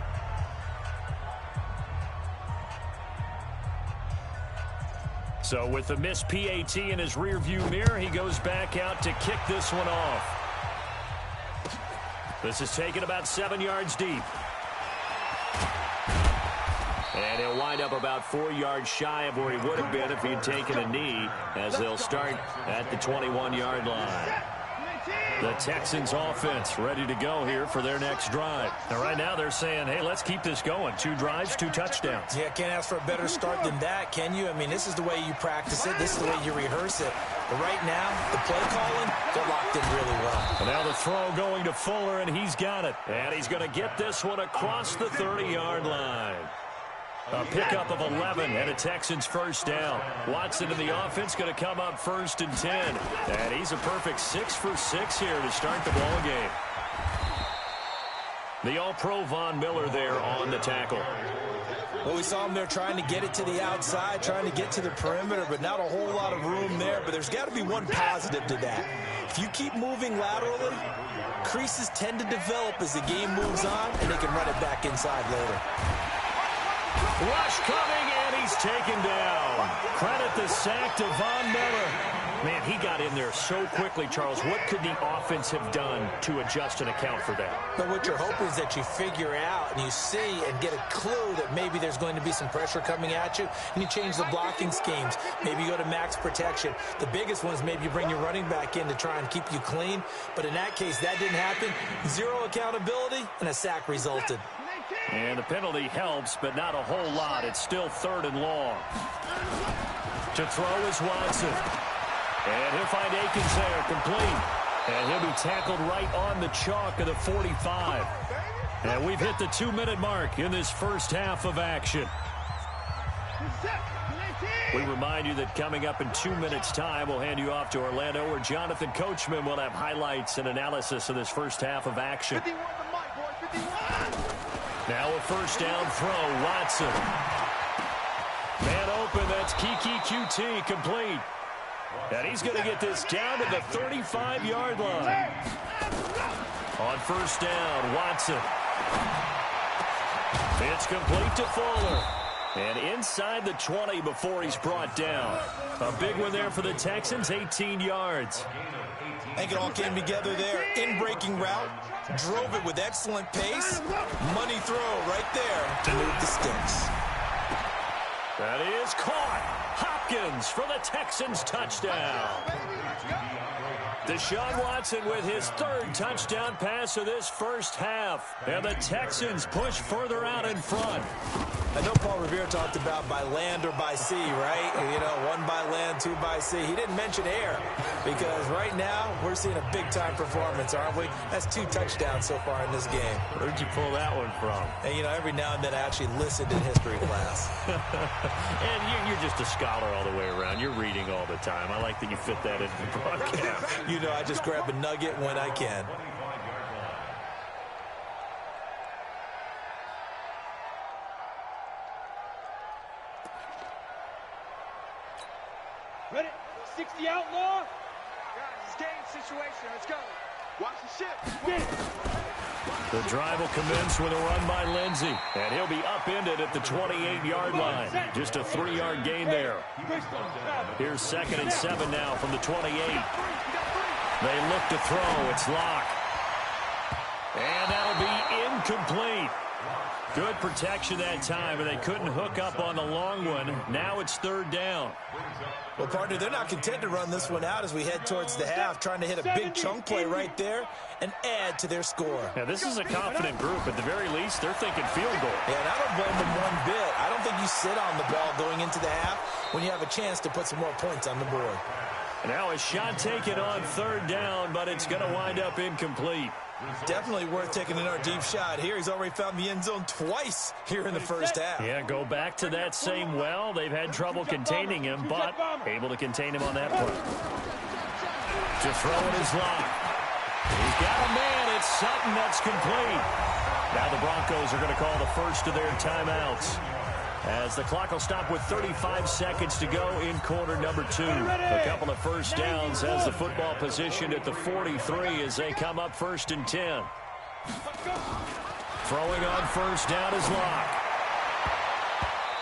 So with the missed PAT in his rearview mirror, he goes back out to kick this one off. This is taken about 7 yards deep. And he'll wind up about 4 yards shy of where he would have been if he had taken a knee, as they'll start at the 21-yard line. The Texans offense ready to go here for their next drive. Now, right now they're saying, hey, let's keep this going. 2 drives, 2 touchdowns. Yeah, can't ask for a better start than that, can you? I mean, this is the way you practice it. This is the way you rehearse it. But right now, the play calling, they're locked in really well. And now the throw going to Fuller, and he's got it. And he's going to get this one across the 30-yard line. A pickup of 11 and a Texans first down. Watson in the offense going to come up 1st and 10. And he's a perfect 6 for 6 here to start the ball game. The All-Pro Von Miller there on the tackle. Well, we saw him there trying to get it to the outside, trying to get to the perimeter, but not a whole lot of room there. But there's got to be one positive to that. If you keep moving laterally, creases tend to develop as the game moves on, and they can run it back inside later. Rush coming, and he's taken down. Credit the sack to Von Miller. Man, he got in there so quickly, Charles. What could the offense have done to adjust and account for that? But what you're hoping is that you figure out and you see and get a clue that maybe there's going to be some pressure coming at you, and you change the blocking schemes. Maybe you go to max protection. The biggest one is maybe you bring your running back in to try and keep you clean. But in that case, that didn't happen. 0 accountability, and a sack resulted. And the penalty helps, but not a whole lot. It's still 3rd and long. To throw is Watson. And he'll find Akins there, complete. And he'll be tackled right on the chalk of the 45. And we've hit the 2-minute mark in this first half of action. We remind you that coming up in 2 minutes' time, we'll hand you off to Orlando, where Jonathan Coachman will have highlights and analysis of this first half of action. Now a first down throw, Watson. Man open, that's Kiki QT, complete. And he's going to get this down to the 35-yard line. On first down, Watson. It's complete to Fuller. And inside the 20 before he's brought down. A big one there for the Texans, 18 yards. I think it all came together there. In-breaking route, drove it with excellent pace. Money throw right there to move the sticks. That is caught. Hopkins for the Texans touchdown. Deshaun Watson with his third touchdown pass of this first half. And the Texans push further out in front. I know Paul Revere talked about by land or by sea, right? You know, one by land, two by sea. He didn't mention air because right now we're seeing a big-time performance, aren't we? That's 2 touchdowns so far in this game. Where'd you pull that one from? And, you know, every now and then I actually listened in history class. And you're just a scholar all the way around. You're reading all the time. I like that you fit that into the broadcast. You know, I just grab a nugget when I can. Ready? 60 outlaw. Guys, it's game situation. Let's go. Watch the ship. The drive will commence with a run by Lindsey. And he'll be upended at the 28-yard line. Just a 3-yard gain there. Here's 2nd and 7 now from the 28. They look to throw. It's Locke. And that'll be incomplete. Good protection that time, and they couldn't hook up on the long one. Now it's 3rd down. Well, partner, they're not content to run this one out as we head towards the half, trying to hit a big chunk play right there and add to their score. Yeah, this is a confident group. At the very least, they're thinking field goal. Yeah, and I don't blame them one bit. I don't think you sit on the ball going into the half when you have a chance to put some more points on the board. Now a shot taken on 3rd down, but it's going to wind up incomplete. Definitely worth taking another deep shot here. He's already found the end zone twice here in the first half. Yeah, go back to that same well. They've had trouble containing him, but able to contain him on that play. To throw it is Locke. He's got a man. It's Sutton that's complete. Now the Broncos are going to call the first of their timeouts, as the clock will stop with 35 seconds to go in quarter number 2. A couple of first downs has the football positioned at the 43 as they come up 1st and 10. Throwing on first down is Locke.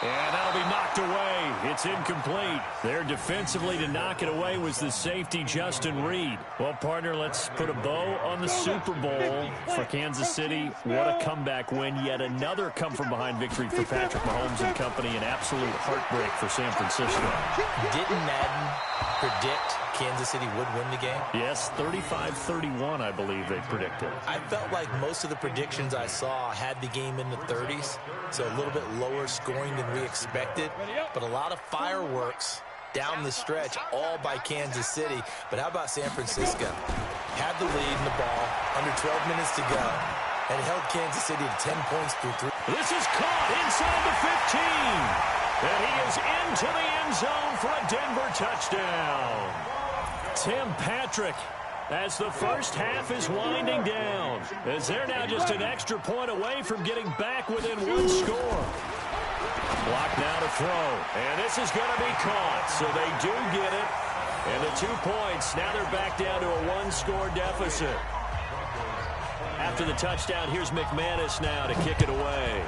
And that'll be knocked away. It's incomplete. There defensively to knock it away was the safety, Justin Reed. Well, partner, let's put a bow on the Super Bowl for Kansas City. What a comeback win. Yet another come-from-behind victory for Patrick Mahomes and company. An absolute heartbreak for San Francisco. Didn't Madden predict Kansas City would win the game? Yes, 35-31, I believe they predicted. I felt like most of the predictions I saw had the game in the 30s, so a little bit lower scoring than we expected, but a lot of fireworks down the stretch, all by Kansas City. But how about San Francisco? Had the lead in the ball, under 12 minutes to go, and held Kansas City to 10 points through 3. This is caught inside the 15. And he is into the end zone for a Denver touchdown. Tim Patrick, as the first half is winding down, as they're now just an extra point away from getting back within 1 score. Block now to throw, and this is going to be caught, so they do get it. And the 2 points, now they're back down to a 1-score deficit. After the touchdown, here's McManus now to kick it away.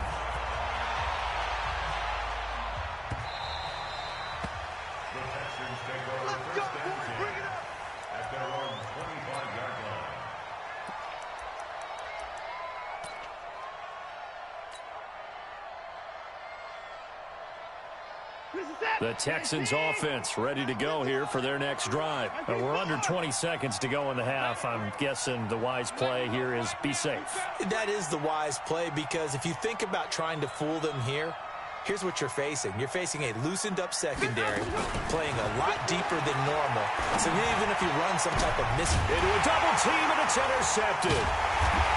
The Texans offense ready to go here for their next drive. We're under 20 seconds to go in the half. I'm guessing the wise play here is be safe. That is the wise play, because if you think about trying to fool them here, here's what you're facing. You're facing a loosened up secondary, playing a lot deeper than normal. So even if you run some type of miss. Into a double team, and it's intercepted.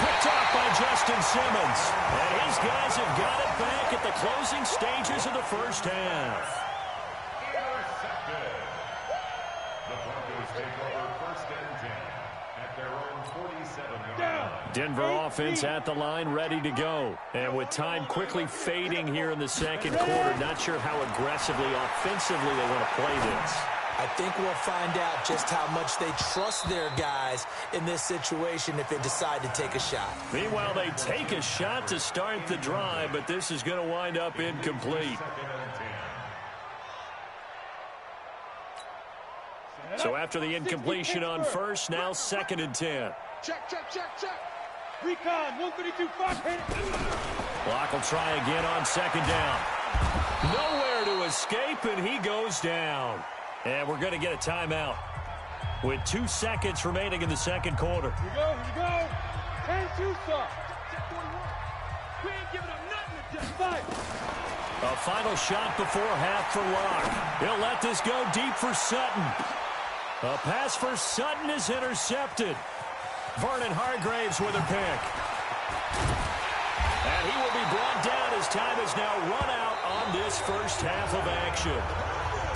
Picked off by Justin Simmons. And his guys have got it back at the closing stages of the first half. Denver offense at the line, ready to go. And with time quickly fading here in the second quarter, not sure how aggressively, offensively they want to play this. I think we'll find out just how much they trust their guys in this situation if they decide to take a shot. Meanwhile, they take a shot to start the drive, but this is going to wind up incomplete. So after the incompletion on first, now 2nd and 10. Check. Recon, 132, 5. Block will try again on 2nd down. Nowhere to escape, and he goes down. And we're going to get a timeout with 2 seconds remaining in the 2nd quarter. Here you go. 10-2, sir. We ain't giving up nothing to just fight. A final shot before half for Locke. He'll let this go deep for Sutton. A pass for Sutton is intercepted. Vernon Hargraves with a pick. And he will be brought down as time has now run out on this first half of action.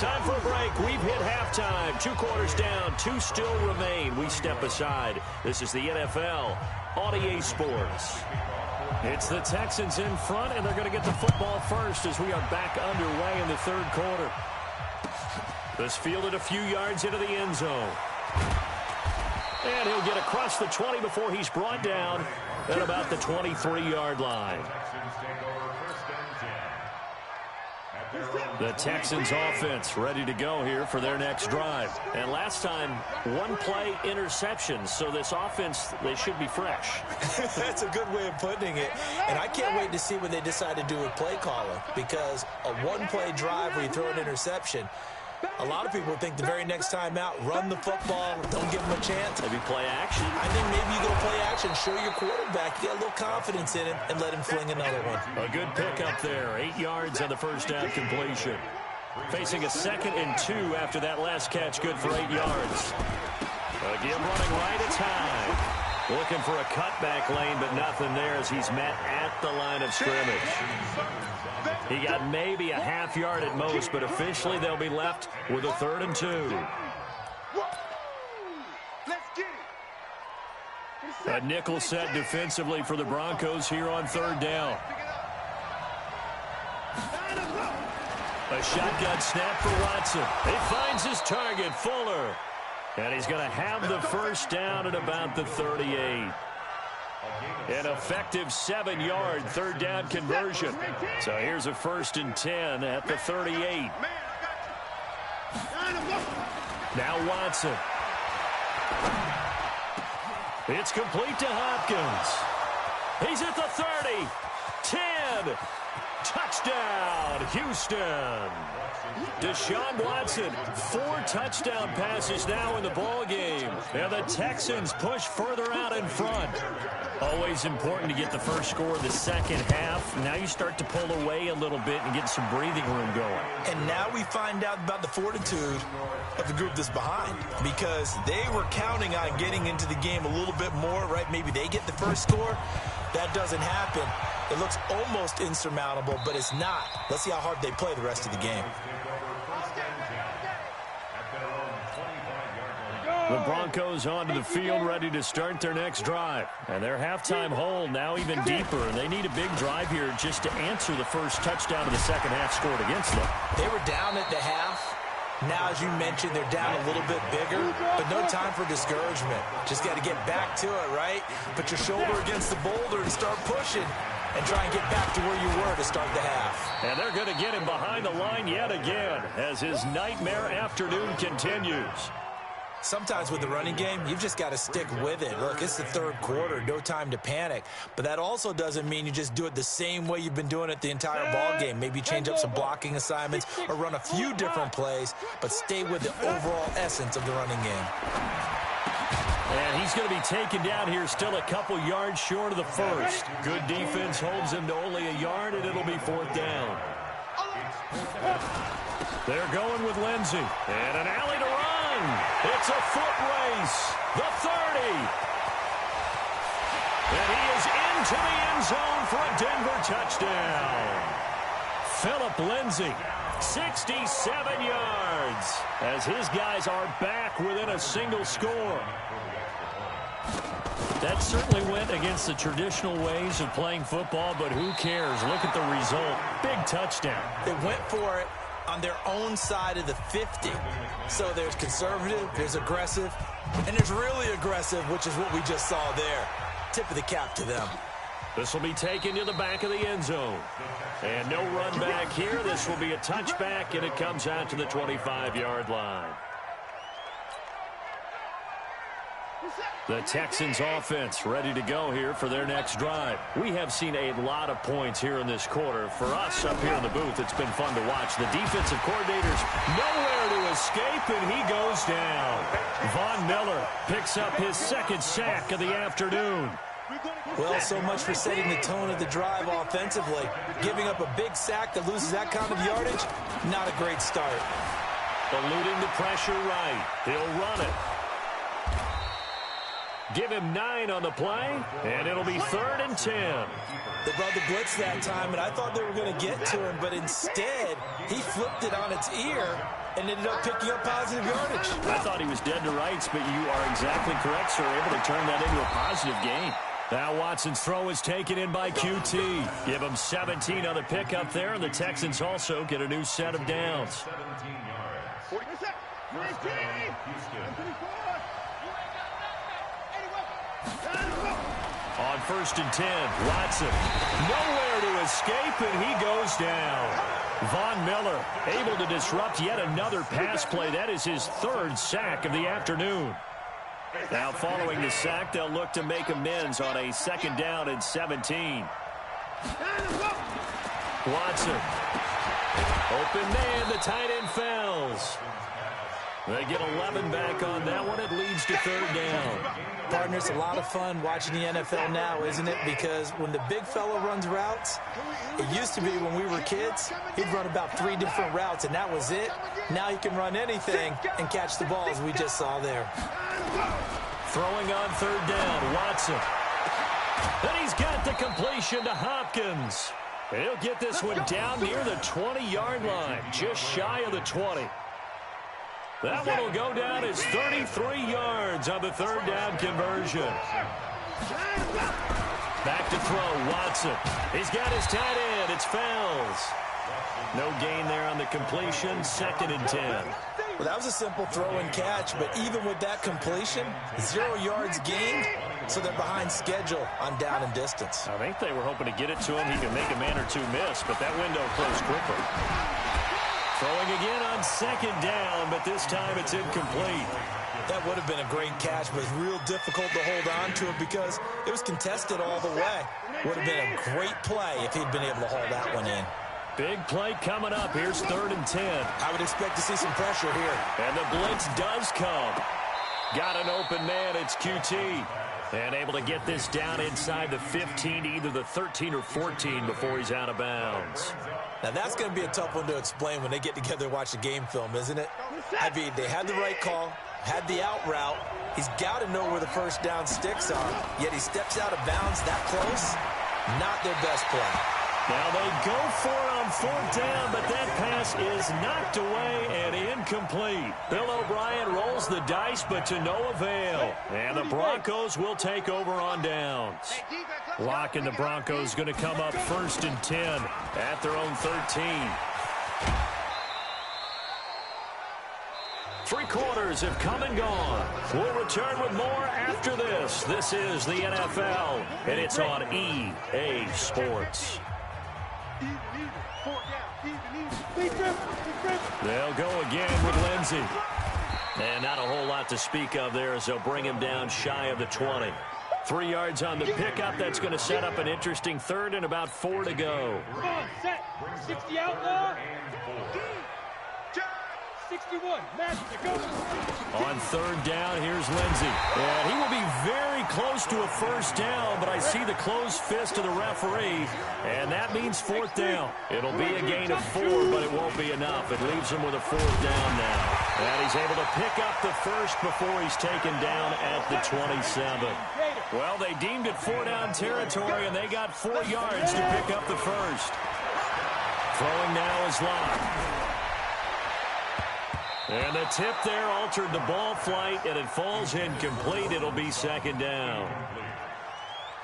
Time for a break. We've hit halftime. 2 quarters down. 2 still remain. We step aside. This is the NFL on EA Sports. It's the Texans in front, and they're going to get the football first as we are back underway in the 3rd quarter. This fielded a few yards into the end zone. And he'll get across the 20 before he's brought down at about the 23-yard line. The Texans offense ready to go here for their next drive. And last time, 1-play interception. So this offense, they should be fresh. That's a good way of putting it. And I can't wait to see what they decide to do with play calling. Because a 1-play drive where you throw an interception, a lot of people think the very next time out, run the football, don't give them a chance. Maybe play action. I think maybe you go play action, show your quarterback, you get a little confidence in him, and let him fling another one. A good pickup there. 8 yards on the first down completion. Facing a 2nd and 2 after that last catch, good for 8 yards. Again, running right at time. Looking for a cutback lane, but nothing there as he's met at the line of scrimmage. He got maybe a half yard at most, but officially they'll be left with a 3rd and 2. A nickel set defensively for the Broncos here on 3rd down. A shotgun snap for Watson. He finds his target, Fuller. And he's going to have the first down at about the 38. An effective 7-yard 3rd down conversion. So here's a 1st and 10 at the 38. Now Watson. It's complete to Hopkins. He's at the 30. 10. Touchdown, Houston. Deshaun Watson, 4 touchdown passes now in the ball game. And the Texans push further out in front. Always important to get the first score of the 2nd half. Now you start to pull away a little bit and get some breathing room going. And now we find out about the fortitude of the group that's behind, because they were counting on getting into the game a little bit more, right? Maybe they get the first score. That doesn't happen. It looks almost insurmountable, but it's not. Let's see how hard they play the rest of the game. The Broncos onto the field ready to start their next drive. And their halftime hole now even deeper. And they need a big drive here just to answer the first touchdown of the 2nd half scored against them. They were down at the half. Now, as you mentioned, they're down a little bit bigger, but no time for discouragement. Just got to get back to it, right? Put your shoulder against the boulder and start pushing and try and get back to where you were to start the half. And they're going to get him behind the line yet again as his nightmare afternoon continues. Sometimes with the running game, you've just got to stick with it. Look, it's the 3rd quarter, no time to panic. But that also doesn't mean you just do it the same way you've been doing it the entire ball game. Maybe change up some blocking assignments or run a few different plays, but stay with the overall essence of the running game. And he's going to be taken down here still a couple yards short of the first. Good defense holds him to only a yard, and it'll be 4th down. They're going with Lindsey. And an alley to run. It's a foot race. The 30. And he is into the end zone for a Denver touchdown. Phillip Lindsey, 67 yards, as his guys are back within a single score. That certainly went against the traditional ways of playing football, but who cares? Look at the result. Big touchdown. They went for it on their own side of the 50. So there's conservative, there's aggressive, and there's really aggressive, which is what we just saw there. Tip of the cap to them. This will be taken to the back of the end zone. And no run back here. This will be a touchback, and it comes out to the 25-yard line. The Texans offense ready to go here for their next drive. We have seen a lot of points here in this quarter. For us up here in the booth, it's been fun to watch. The defensive coordinator's nowhere to escape, and he goes down. Von Miller picks up his second sack of the afternoon. Well, so much for setting the tone of the drive offensively. Giving up a big sack that loses that kind of yardage, not a great start. Eluding the pressure right. He'll run it. Give him 9 on the play, and it'll be 3rd and 10. They brought the blitz that time, and I thought they were going to get to him, but instead, he flipped it on its ear and ended up picking up positive yardage. I thought he was dead to rights, but you are exactly correct, sir. Able to turn that into a positive gain. Now Watson's throw is taken in by QT. Give him 17 on the pickup there, and the Texans also get a new set of downs. 40. On 1st and 10, Watson nowhere to escape, and he goes down. Von Miller able to disrupt yet another pass play. That is his 3rd sack of the afternoon. Now following the sack, they'll look to make amends on a 2nd down and 17. Watson. Open man, the tight end fouls. They get 11 back on that one. It leads to 3rd down. Partner, it's a lot of fun watching the NFL now, isn't it? Because when the big fella runs routes, it used to be when we were kids, he'd run about 3 different routes, and that was it. Now he can run anything and catch the ball, as we just saw there. Throwing on 3rd down, Watson. Then he's got the completion to Hopkins. And he'll get this one down near the 20-yard line, just shy of the 20. That one will go down as 33 yards on the 3rd down conversion. Back to throw, Watson. He's got his tight end. It's Fells. No gain there on the completion, 2nd and 10. Well, that was a simple throw and catch, but even with that completion, 0 yards gained, so they're behind schedule on down and distance. I think they were hoping to get it to him. He could make a man or two miss, but that window closed quickly. Throwing again on 2nd down, but this time it's incomplete. That would have been a great catch, but it's real difficult to hold on to it because it was contested all the way. Would have been a great play if he'd been able to haul that one in. Big play coming up. Here's 3rd and 10. I would expect to see some pressure here. And the blitz does come. Got an open man. It's QT. And able to get this down inside the 15, either the 13 or 14 before he's out of bounds. Now, that's going to be a tough one to explain when they get together and watch the game film, isn't it? I mean, they had the right call, had the out route. He's got to know where the 1st down sticks are, yet he steps out of bounds that close. Not their best play. Now they go for it on 4th down, but that pass is knocked away and incomplete. Bill O'Brien rolls the dice, but to no avail. And the Broncos will take over on downs. Locke and the Broncos going to come up 1st and 10 at their own 13. 3 quarters have come and gone. We'll return with more after this. This is the NFL, and it's on EA Sports. They'll go again with Lindsey. And not a whole lot to speak of there as they'll bring him down shy of the 20. 3 yards on the pickup. That's going to set up an interesting 3rd and about 4 to go. Come on, set. 60 outlaw. 61. Magic, go. On 3rd down, here's Lindsey. And he will be very close to a 1st down, but I see the closed fist of the referee, and that means 4th down. It'll be a gain of 4, but it won't be enough. It leaves him with a 4th down now. And he's able to pick up the 1st before he's taken down at the 27. Well, they deemed it 4-down territory, and they got 4 yards to pick up the 1st. Throwing now is Locke. And the tip there altered the ball flight, and it falls incomplete. It'll be 2nd down.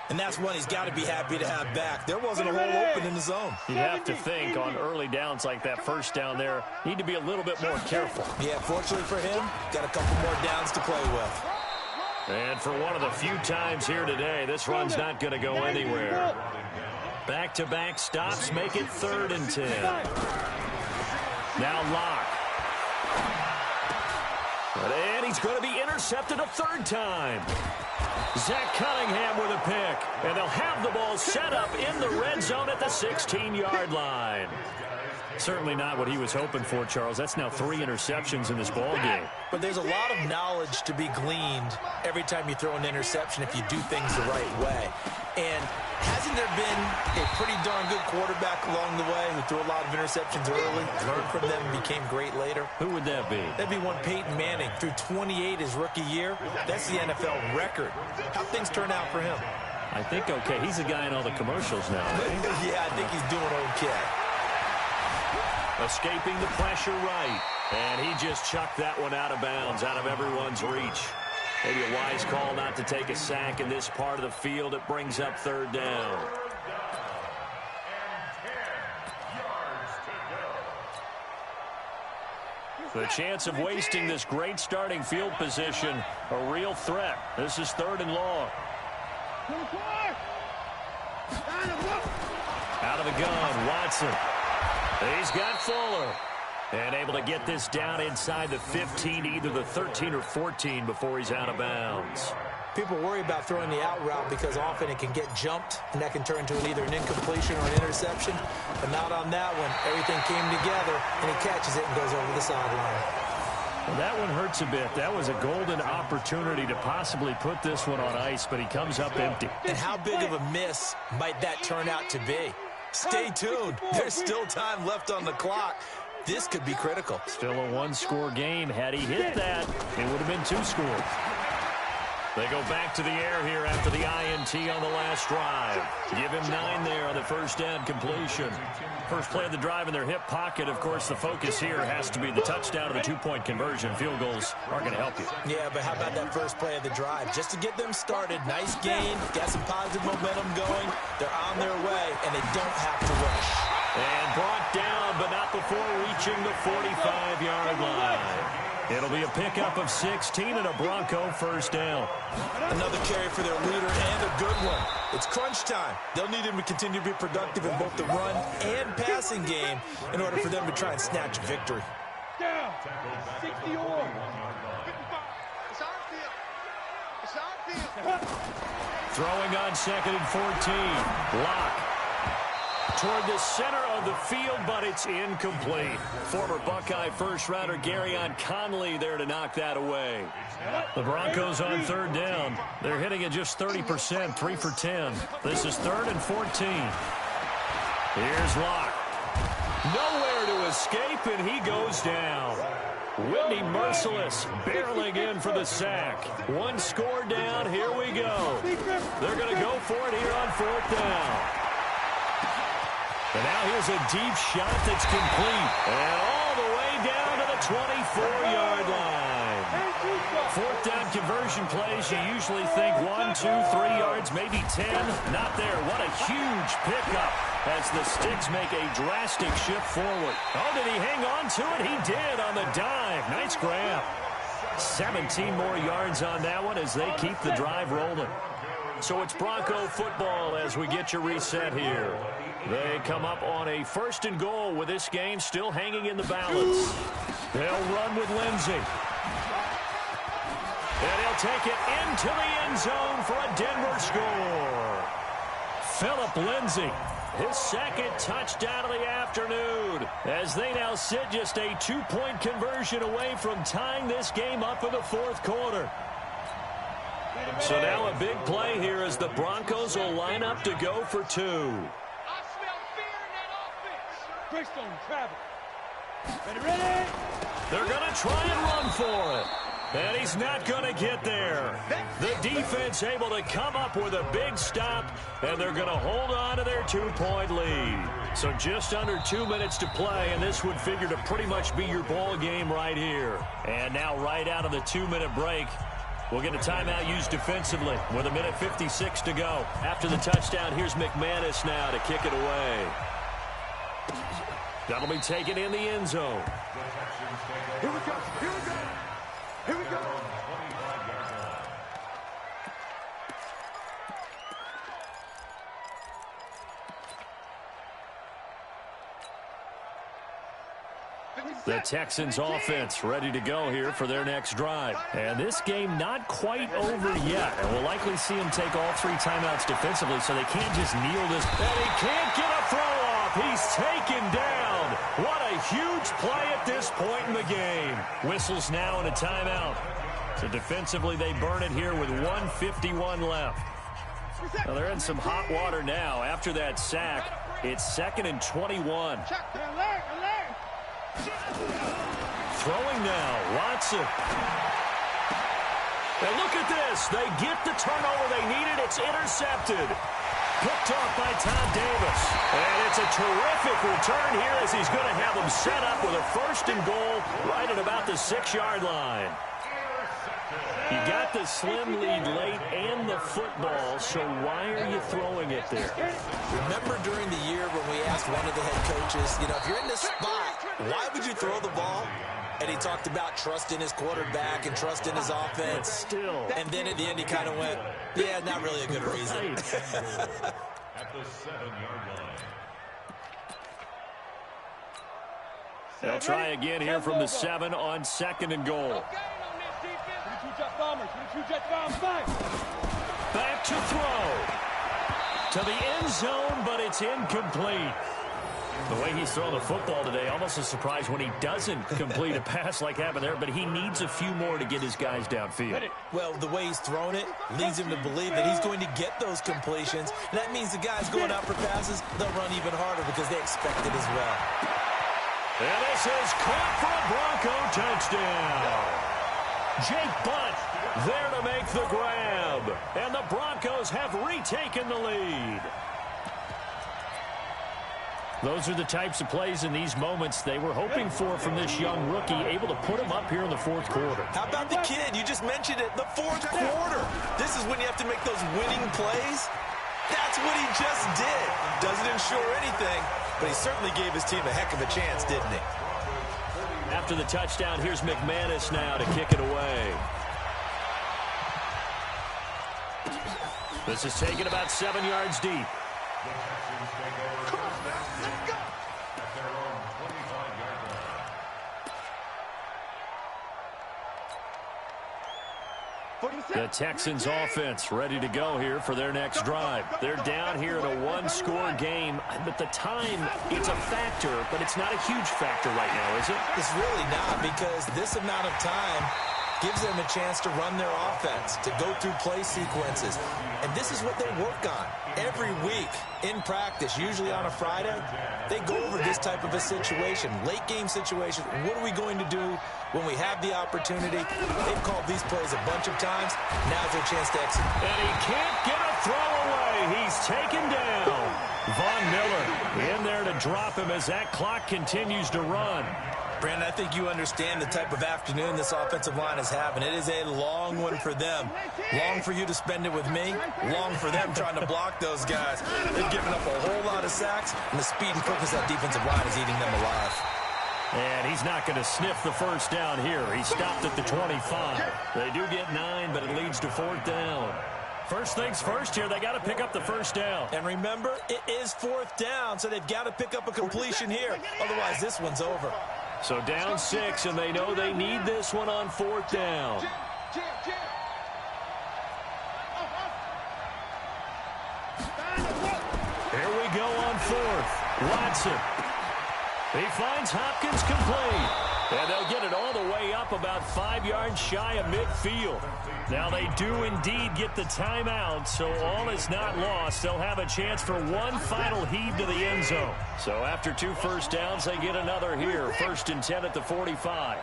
And that's one he's got to be happy to have back. There wasn't a hole open in the zone. You have to think on early downs like that first down there, need to be a little bit more careful. Yeah, fortunately for him, got a couple more downs to play with. And for one of the few times here today, this run's not going to go anywhere. Back-to-back stops make it 3rd and 10. Now Locke. And he's going to be intercepted a 3rd time. Zach Cunningham with a pick. And they'll have the ball set up in the red zone at the 16-yard line. Certainly not what he was hoping for, Charles. That's now 3 interceptions in this ball game. But there's a lot of knowledge to be gleaned every time you throw an interception if you do things the right way. And hasn't there been a pretty darn good quarterback along the way who threw a lot of interceptions early, learned from them, and became great later? Who would that be? That'd be one Peyton Manning. Threw 28 his rookie year. That's the NFL record. How'd things turn out for him? I think okay. He's the guy in all the commercials now. Right? Yeah, I think he's doing okay. Escaping the pressure right. And he just chucked that one out of bounds, out of everyone's reach. Maybe a wise call not to take a sack in this part of the field. It brings up 3rd down. The chance of wasting this great starting field position, a real threat. This is 3rd and long. Out of the gun, Watson. He's got Fuller. And able to get this down inside the 15, either the 13 or 14 before he's out of bounds. People worry about throwing the out route because often it can get jumped, and that can turn into either an incompletion or an interception. But not on that one. Everything came together, and he catches it and goes over the sideline. Well, that one hurts a bit. That was a golden opportunity to possibly put this one on ice, but he comes up empty. And how big of a miss might that turn out to be? Stay tuned. There's still time left on the clock. This could be critical. Still a 1-score game. Had he hit that, it would have been 2 scores. They go back to the air here after the INT on the last drive. Give him 9 there on the first down completion. First play of the drive in their hip pocket. Of course, the focus here has to be the touchdown or the 2-point conversion. Field goals aren't going to help you. Yeah, but how about that first play of the drive? Just to get them started. Nice gain. Got some positive momentum going. They're on their way, and they don't have to rush. And brought down, but not before reaching the 45-yard line. It'll be a pickup of 16 and a Bronco first down. Another carry for their leader and a good one. It's crunch time. They'll need him to continue to be productive in both the run and passing game in order for them to try and snatch victory. Down. 60 on. It's on field. It's on field. Throwing on 2nd and 14. Block. Toward the center of the field, but it's incomplete. Former Buckeye first-rounder Garyon Conley there to knock that away. The Broncos on 3rd down. They're hitting at just 30%, 3 for 10. This is 3rd and 14. Here's Locke. Nowhere to escape, and he goes down. Whitney Merciless barreling in for the sack. 1 score down. Here we go. They're going to go for it here on 4th down. And now here's a deep shot that's complete. And all the way down to the 24-yard line. 4th down conversion plays, you usually think 1, 2, 3 yards, maybe 10. Not there. What a huge pickup as the Sticks make a drastic shift forward. Oh, did he hang on to it? He did on the dive. Nice grab. 17 more yards on that one as they keep the drive rolling. So it's Bronco football as we get you reset here. They come up on a 1st and goal with this game still hanging in the balance. They'll run with Lindsey. And he'll take it into the end zone for a Denver score. Phillip Lindsey, his 2nd touchdown of the afternoon, as they now sit just a 2-point conversion away from tying this game up in the 4th quarter. So now a big play here as the Broncos will line up to go for 2. Ready? They're going to try and run for it. And he's not going to get there. The defense able to come up with a big stop, and they're going to hold on to their 2-point lead. So just under 2 minutes to play, and this would figure to pretty much be your ball game right here. And now right out of the 2-minute break, We'll get a timeout used defensively with 1:56 to go. After the touchdown, here's McManus now to kick it away. That'll be taken in the end zone. Here we go. Here we go. Here we go. The Texans offense ready to go here for their next drive. And this game not quite over yet. And we'll likely see him take all 3 timeouts defensively, so they can't just kneel this. And he can't get a throw off. He's taken down. What a huge play at this point in the game. Whistles now and a timeout. So defensively they burn it here with 1:51 left. Well, they're in some hot water now. After that sack, it's 2nd and 21. Throwing now, Watson. And look at this. They get the turnover they needed. It's intercepted. Picked off by Tom Davis. And it's a terrific return here as he's going to have them set up with a 1st and goal right at about the 6-yard line. You got the slim lead late and the football, so why are you throwing it there? Remember during the year when we asked one of the head coaches, if you're in this spot, why would you throw the ball? And he talked about trusting his quarterback and trusting his offense. Still. And then at the end he kind of went, yeah, not really a good reason. At the 7-yard line. They'll try again here from the 7 on 2nd and goal. Back to throw. To the end zone, but it's incomplete. The way he's throwing the football today, almost a surprise when he doesn't complete a pass like happened there, but he needs a few more to get his guys downfield. Well, the way he's thrown it leads him to believe that he's going to get those completions. And that means the guys going out for passes, they'll run even harder because they expect it as well. And this is caught for a Bronco touchdown. Jake Butt there to make the grab. And the Broncos have retaken the lead. Those are the types of plays in these moments they were hoping for from this young rookie, able to put him up here in the 4th quarter. How about the kid? You just mentioned it, the 4th quarter. This is when you have to make those winning plays. That's what he just did. Doesn't ensure anything, but he certainly gave his team a heck of a chance, didn't he? After the touchdown, here's McManus now to kick it away. This is taken about 7 yards deep. The Texans offense ready to go here for their next drive. They're down here in a 1-score game, but the time, it's a factor, but it's not a huge factor right now, is it? It's really not, because this amount of time gives them a chance to run their offense, to go through play sequences. And this is what they work on every week in practice, usually on a Friday. They go over this type of a situation, late game situation. What are we going to do when we have the opportunity? They've called these plays a bunch of times. Now's their chance to execute. And he can't get a throw away. He's taken down. Von Miller in there to drop him as that clock continues to run. Brandon, I think you understand the type of afternoon this offensive line is having. It is a long one for them. Long for you to spend it with me. Long for them trying to block those guys. They've given up a whole lot of sacks, and the speed and quickness of that defensive line is eating them alive. And he's not going to sniff the first down here. He stopped at the 25. They do get 9, but it leads to 4th down. First things first here, they got to pick up the first down. And remember, it is 4th down, so they've got to pick up a completion here. Otherwise, this one's over. So down 6, and they know they need this one on 4th down. Here we go on 4th. Watson. He finds Hopkins complete. And they'll get it all the way up about 5 yards shy of midfield. Now they do indeed get the timeout, so all is not lost. They'll have a chance for one final heave to the end zone. So after 2 first downs, they get another here. 1st and 10 at the 45.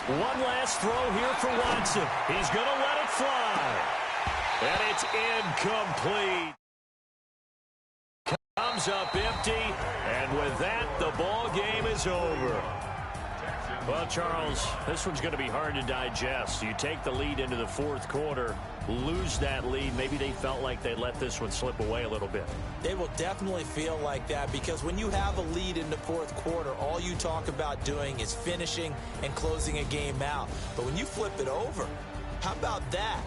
One last throw here for Watson. He's going to let it fly. And it's incomplete. comes up empty, and with that, the ball game is over. Well, Charles, this one's going to be hard to digest. You take the lead into the fourth quarter, lose that lead. Maybe they felt like they let this one slip away a little bit. They will definitely feel like that because when you have a lead in the fourth quarter, all you talk about doing is finishing and closing a game out. But when you flip it over, how about that?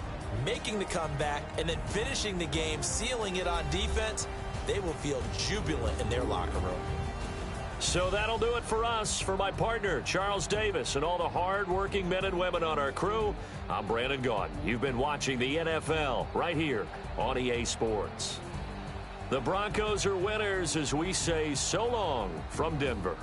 Making the comeback and then finishing the game, sealing it on defense, they will feel jubilant in their locker room. So that'll do it for us. For my partner, Charles Davis, and all the hard-working men and women on our crew, I'm Brandon Gaudin. You've been watching the NFL right here on EA Sports. The Broncos are winners as we say so long from Denver.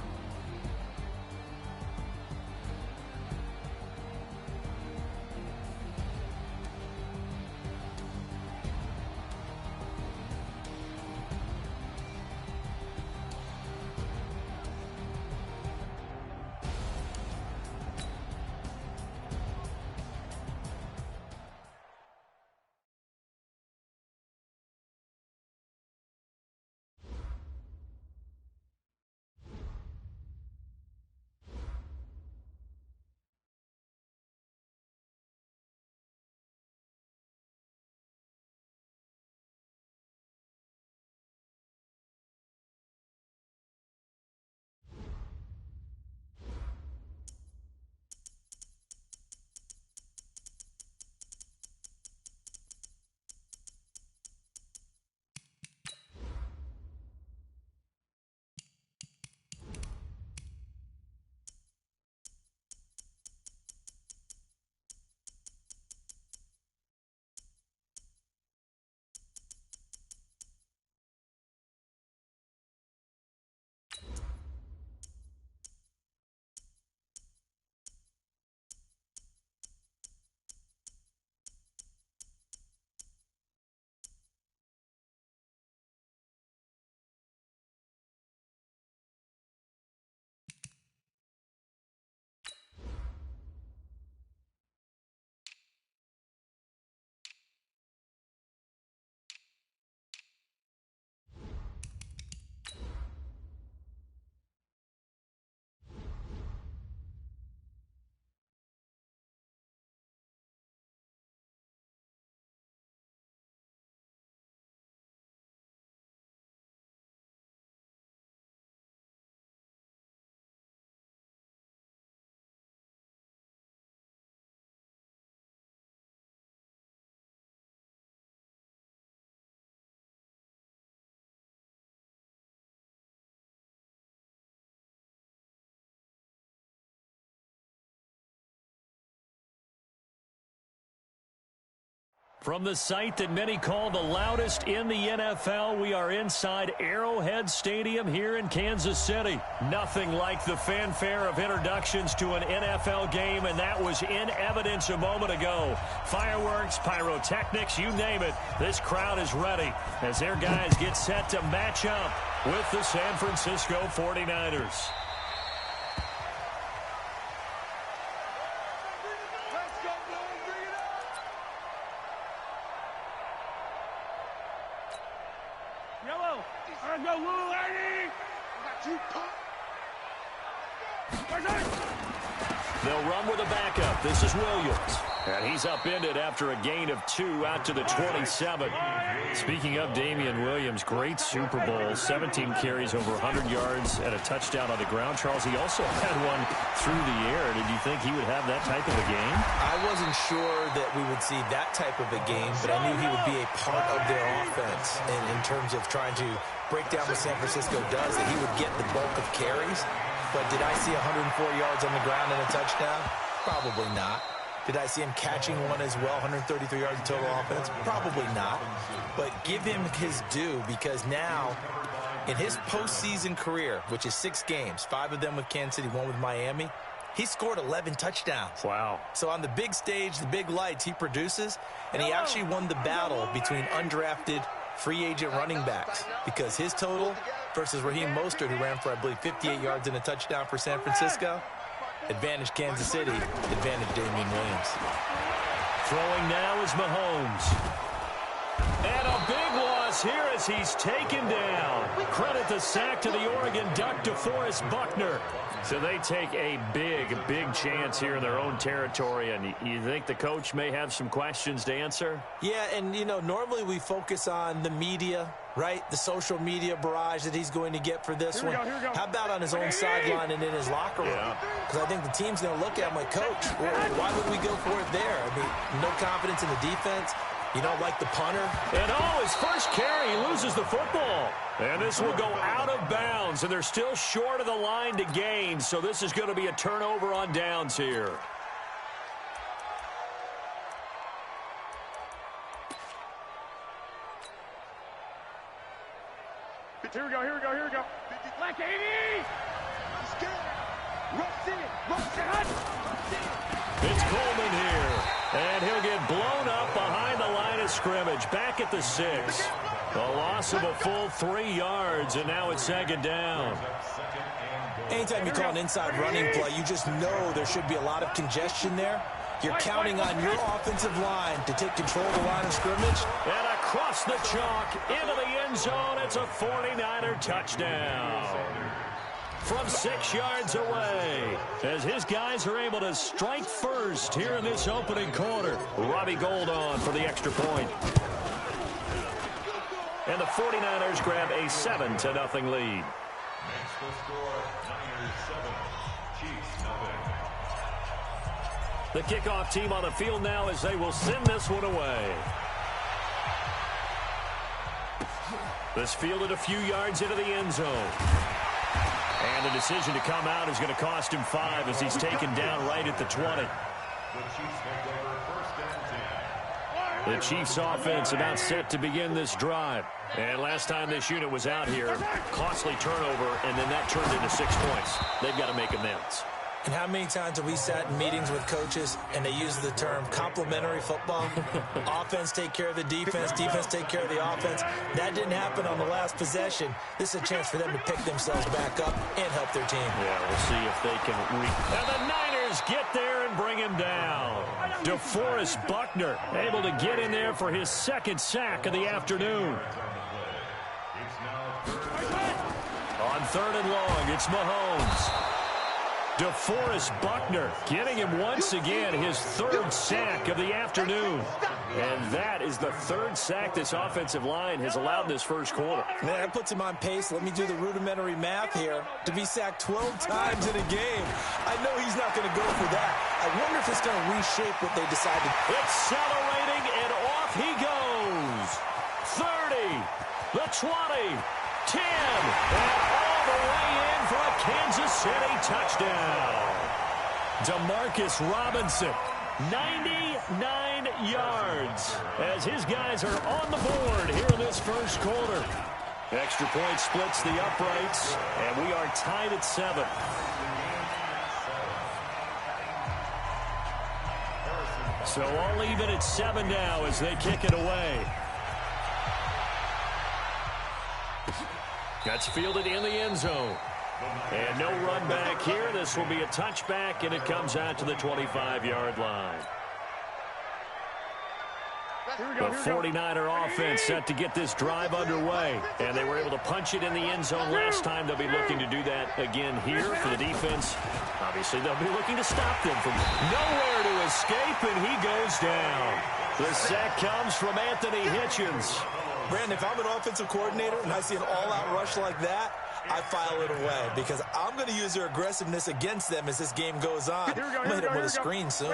From the site that many call the loudest in the NFL, we are inside Arrowhead Stadium here in Kansas City. Nothing like the fanfare of introductions to an NFL game, and that was in evidence a moment ago. Fireworks, pyrotechnics, you name it. This crowd is ready as their guys get set to match up with the San Francisco 49ers. They'll run with a backup. This is Williams. And he's upended after a gain of 2 out to the 27. Speaking of Damian Williams, great Super Bowl, 17 carries, over 100 yards, and a touchdown on the ground. Charles, he also had one through the air. Did you think he would have that type of a game? I wasn't sure that we would see that type of a game, but I knew he would be a part of their offense in terms of trying to break down what San Francisco does, that he would get the bulk of carries. But did I see 104 yards on the ground and a touchdown? Probably not. Did I see him catching one as well, 133 yards of total offense? Probably not. But give him his due, because now, in his postseason career, which is 6 games, 5 of them with Kansas City, 1 with Miami, he scored 11 touchdowns. Wow. So on the big stage, the big lights, he produces, and he actually won the battle between undrafted free agent running backs, because his total versus Raheem Mostert, who ran for, I believe, 58 yards and a touchdown for San Francisco, advantage Kansas City, advantage Damian Williams. Throwing now is Mahomes. And a big loss here as he's taken down. Credit the sack to the Oregon Duck, DeForest Buckner. So they take a big chance here in their own territory, and you think the coach may have some questions to answer? Yeah, and, you know, normally we focus on the media, right? The social media barrage that he's going to get for this one. How about on his own sideline and in his locker room? Because I think the team's going to look at him like, Coach, why would we go for it there? I mean, no confidence in the defense. You don't like the punter? And his first carry, he loses the football. And this will go out of bounds, and they're still short of the line to gain, so this is going to be a turnover on downs here. Here we go. Black 80! It's Coleman here, and he'll get blown up behind the line of scrimmage, back at the 6. A loss of a full 3 yards, and now it's second down. Anytime you call an inside running play, you just know there should be a lot of congestion there. You're counting on your offensive line to take control of the line of scrimmage. And across the chalk, into the end zone, it's a 49er touchdown. From 6 yards away, as his guys are able to strike first here in this opening quarter. Robbie Gould on for the extra point. And the 49ers grab a 7-0 lead. Makes the score Niners 7, Chiefs nothing. The kickoff team on the field now as they will send this one away. This fielded a few yards into the end zone. And the decision to come out is going to cost him 5 as he's taken down right at the 20. The Chiefs make over first and 10. The Chiefs offense about set to begin this drive. And last time this unit was out here, costly turnover, and then that turned into 6 points. They've got to make amends. And how many times have we sat in meetings with coaches and they use the term complementary football? Offense take care of the defense, defense take care of the offense. That didn't happen on the last possession. This is a chance for them to pick themselves back up and help their team. Yeah, we'll see if they can and the Niners get there and bring him down. DeForest Buckner able to get in there for his second sack of the afternoon. On 3rd and long, it's Mahomes. DeForest Buckner getting him once again his 3rd sack of the afternoon. And that is the 3rd sack this offensive line has allowed in this first quarter. Man, that puts him on pace. Let me do the rudimentary math here. To be sacked 12 times in a game. I know he's not going to go for that. I wonder if it's going to reshape what they decided. Accelerating, and off he goes. 30, the 20, 10, and all the way in for a Kansas City touchdown. Demarcus Robinson, 99 yards, as his guys are on the board here in this first quarter. Extra point splits the uprights, and we are tied at 7. So all even at 7 now as they kick it away. That's fielded in the end zone. And no run back here. This will be a touchback, and it comes out to the 25-yard line. The 49er offense set to get this drive underway. And they were able to punch it in the end zone last time. They'll be looking to do that again here for the defense. Obviously, they'll be looking to stop them from nowhere to escape, and he goes down. The sack comes from Anthony Hitchens. Brandon, if I'm an offensive coordinator and I see an all-out rush like that, I file it away because I'm going to use their aggressiveness against them as this game goes on. I'm going to hit them with a screen soon.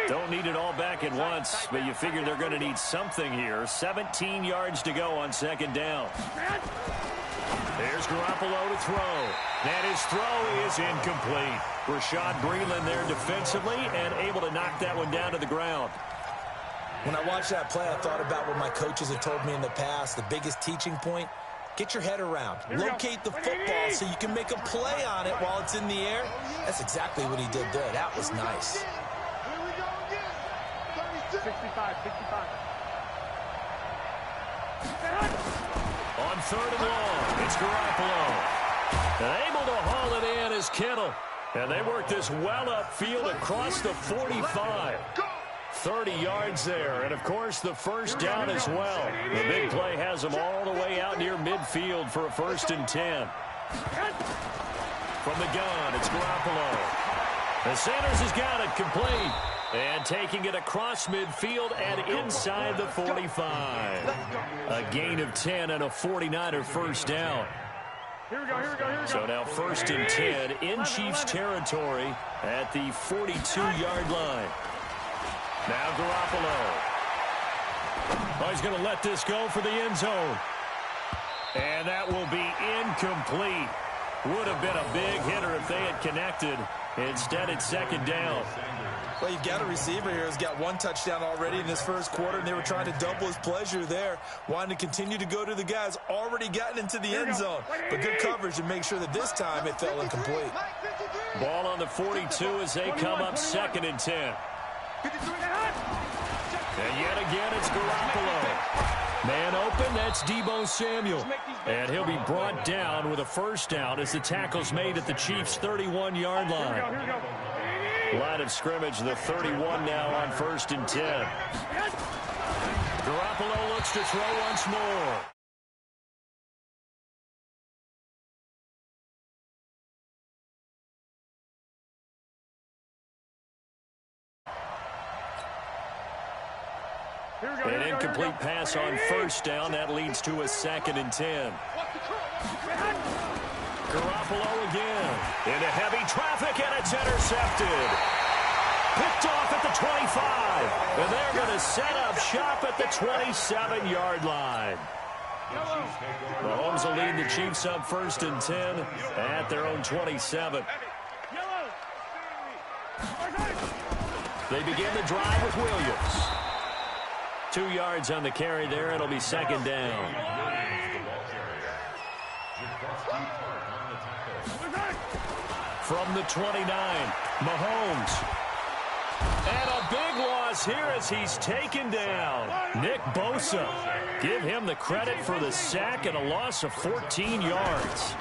Don't need it all back at once, but you figure they're going to need something here. 17 yards to go on 2nd down. There's Garoppolo to throw. And his throw is incomplete. Rashad Breeland there defensively and able to knock that one down to the ground. When I watched that play, I thought about what my coaches had told me in the past. The biggest teaching point, get your head around. Locate the football so you can make a play on it while it's in the air. That's exactly what he did there. That was nice. 65. On 3rd and long, it's Garoppolo. Able to haul it in is Kittle. And they work this well upfield across the 45. 30 yards there, and of course the first down as well. The big play has them all the way out near midfield for a 1st and 10. From the gun, it's Garoppolo. And Sanders has got it complete. And taking it across midfield and inside the 45. A gain of 10 and a 49er first down. Here we go. So now 1st and 10 in Chiefs territory at the 42-yard line. Now Garoppolo. Oh, he's going to let this go for the end zone. And that will be incomplete. Would have been a big hitter if they had connected. Instead, it's 2nd down. Well, you've got a receiver here who's got 1 touchdown already in this first quarter, and they were trying to double his pleasure there, wanting to continue to go to the guys already gotten into the end zone. But good coverage to make sure that this time it fell incomplete. Ball on the 42 as they come up 2nd and 10. And yet again, it's Garoppolo. Man open, that's Deebo Samuel. And he'll be brought down with a first down as the tackle's made at the Chiefs' 31-yard line. Line of scrimmage, the 31 now on 1st and 10. Garoppolo looks to throw once more. An incomplete pass on first down. That leads to a 2nd and 10. Garoppolo again. Into heavy traffic, and it's intercepted. Picked off at the 25. And they're going to set up shop at the 27-yard line. Mahomes will lead the Chiefs up 1st and 10 at their own 27. They begin the drive with Williams. 2 yards on the carry there. It'll be 2nd down. From the 29, Mahomes. And a big loss here as he's taken down. Nick Bosa. Give him the credit for the sack and a loss of 14 yards.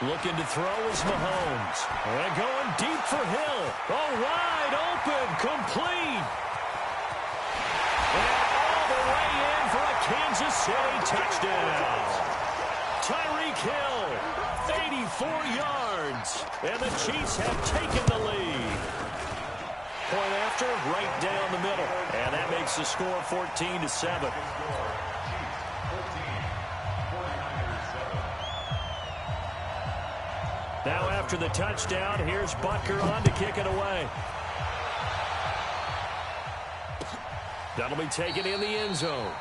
Looking to throw is Mahomes. And going deep for Hill. Oh, wide open, complete. And all the way in for a Kansas City touchdown. Tyreek Hill, 84 yards. And the Chiefs have taken the lead. Point after, right down the middle. And that makes the score 14-7. Now after the touchdown, here's Butker on to kick it away. That'll be taken in the end zone.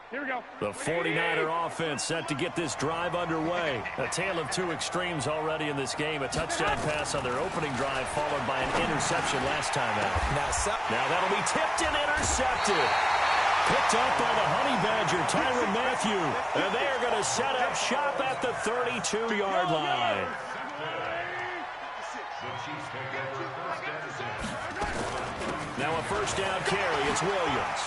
Here we go. The 49er offense set to get this drive underway. A tale of two extremes already in this game. A touchdown pass on their opening drive followed by an interception last time out. Now that'll be tipped and intercepted. Picked up by the Honey Badger, Tyrann Mathieu. And they are going to set up shop at the 32-yard line. Now a first down carry. It's Williams.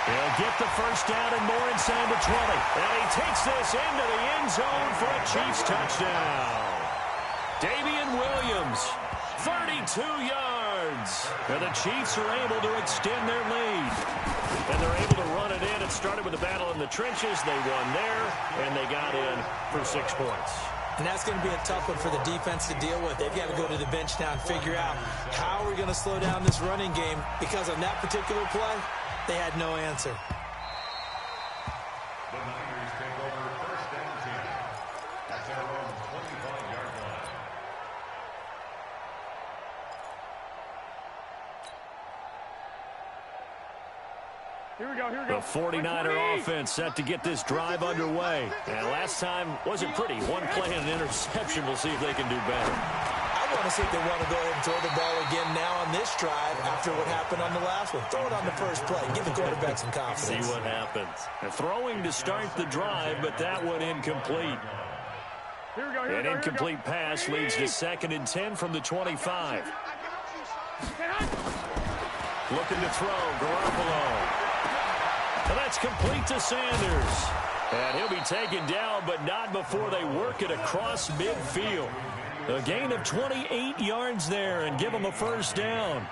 He'll get the first down and more inside the 20. And he takes this into the end zone for a Chiefs touchdown. Davian Williams, 32 yards. And the Chiefs are able to extend their lead. And they're able to run it in. It started with a battle in the trenches. They won there, and they got in for 6 points. And that's going to be a tough one for the defense to deal with. They've got to go to the bench now and figure out how we're going to slow down this running game, because on that particular play, they had no answer. The Niners take over first and 10 at their own 25-yard line. Here we go, here we go. The 49er offense set to get this drive underway. And last time wasn't pretty. One play and an interception. We'll see if they can do better. I want to see if they want to go ahead and throw the ball again now on this drive after what happened on the last one. Throw it on the first play. Give the quarterback some confidence. See what happens. And throwing to start the drive, but that one incomplete. An incomplete pass leads to 2nd and 10 from the 25. Looking to throw, Garoppolo. And that's complete to Sanders. And he'll be taken down, but not before they work it across midfield. A gain of 28 yards there and give them a first down.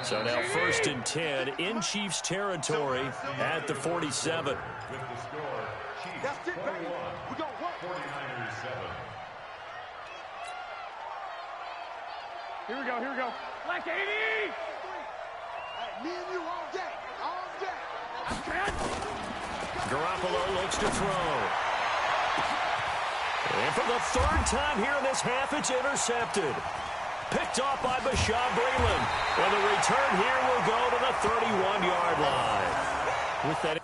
So now 1st and 10 in Chiefs territory at the 47. That's it, baby. We're going to work. 49ers 7. Here we go. Like 80! Hey, me and you all day. I can't. Garoppolo looks to throw. And for the 3rd time here in this half, it's intercepted. Picked off by Bashaud Breeland. And the return here will go to the 31-yard line. With that...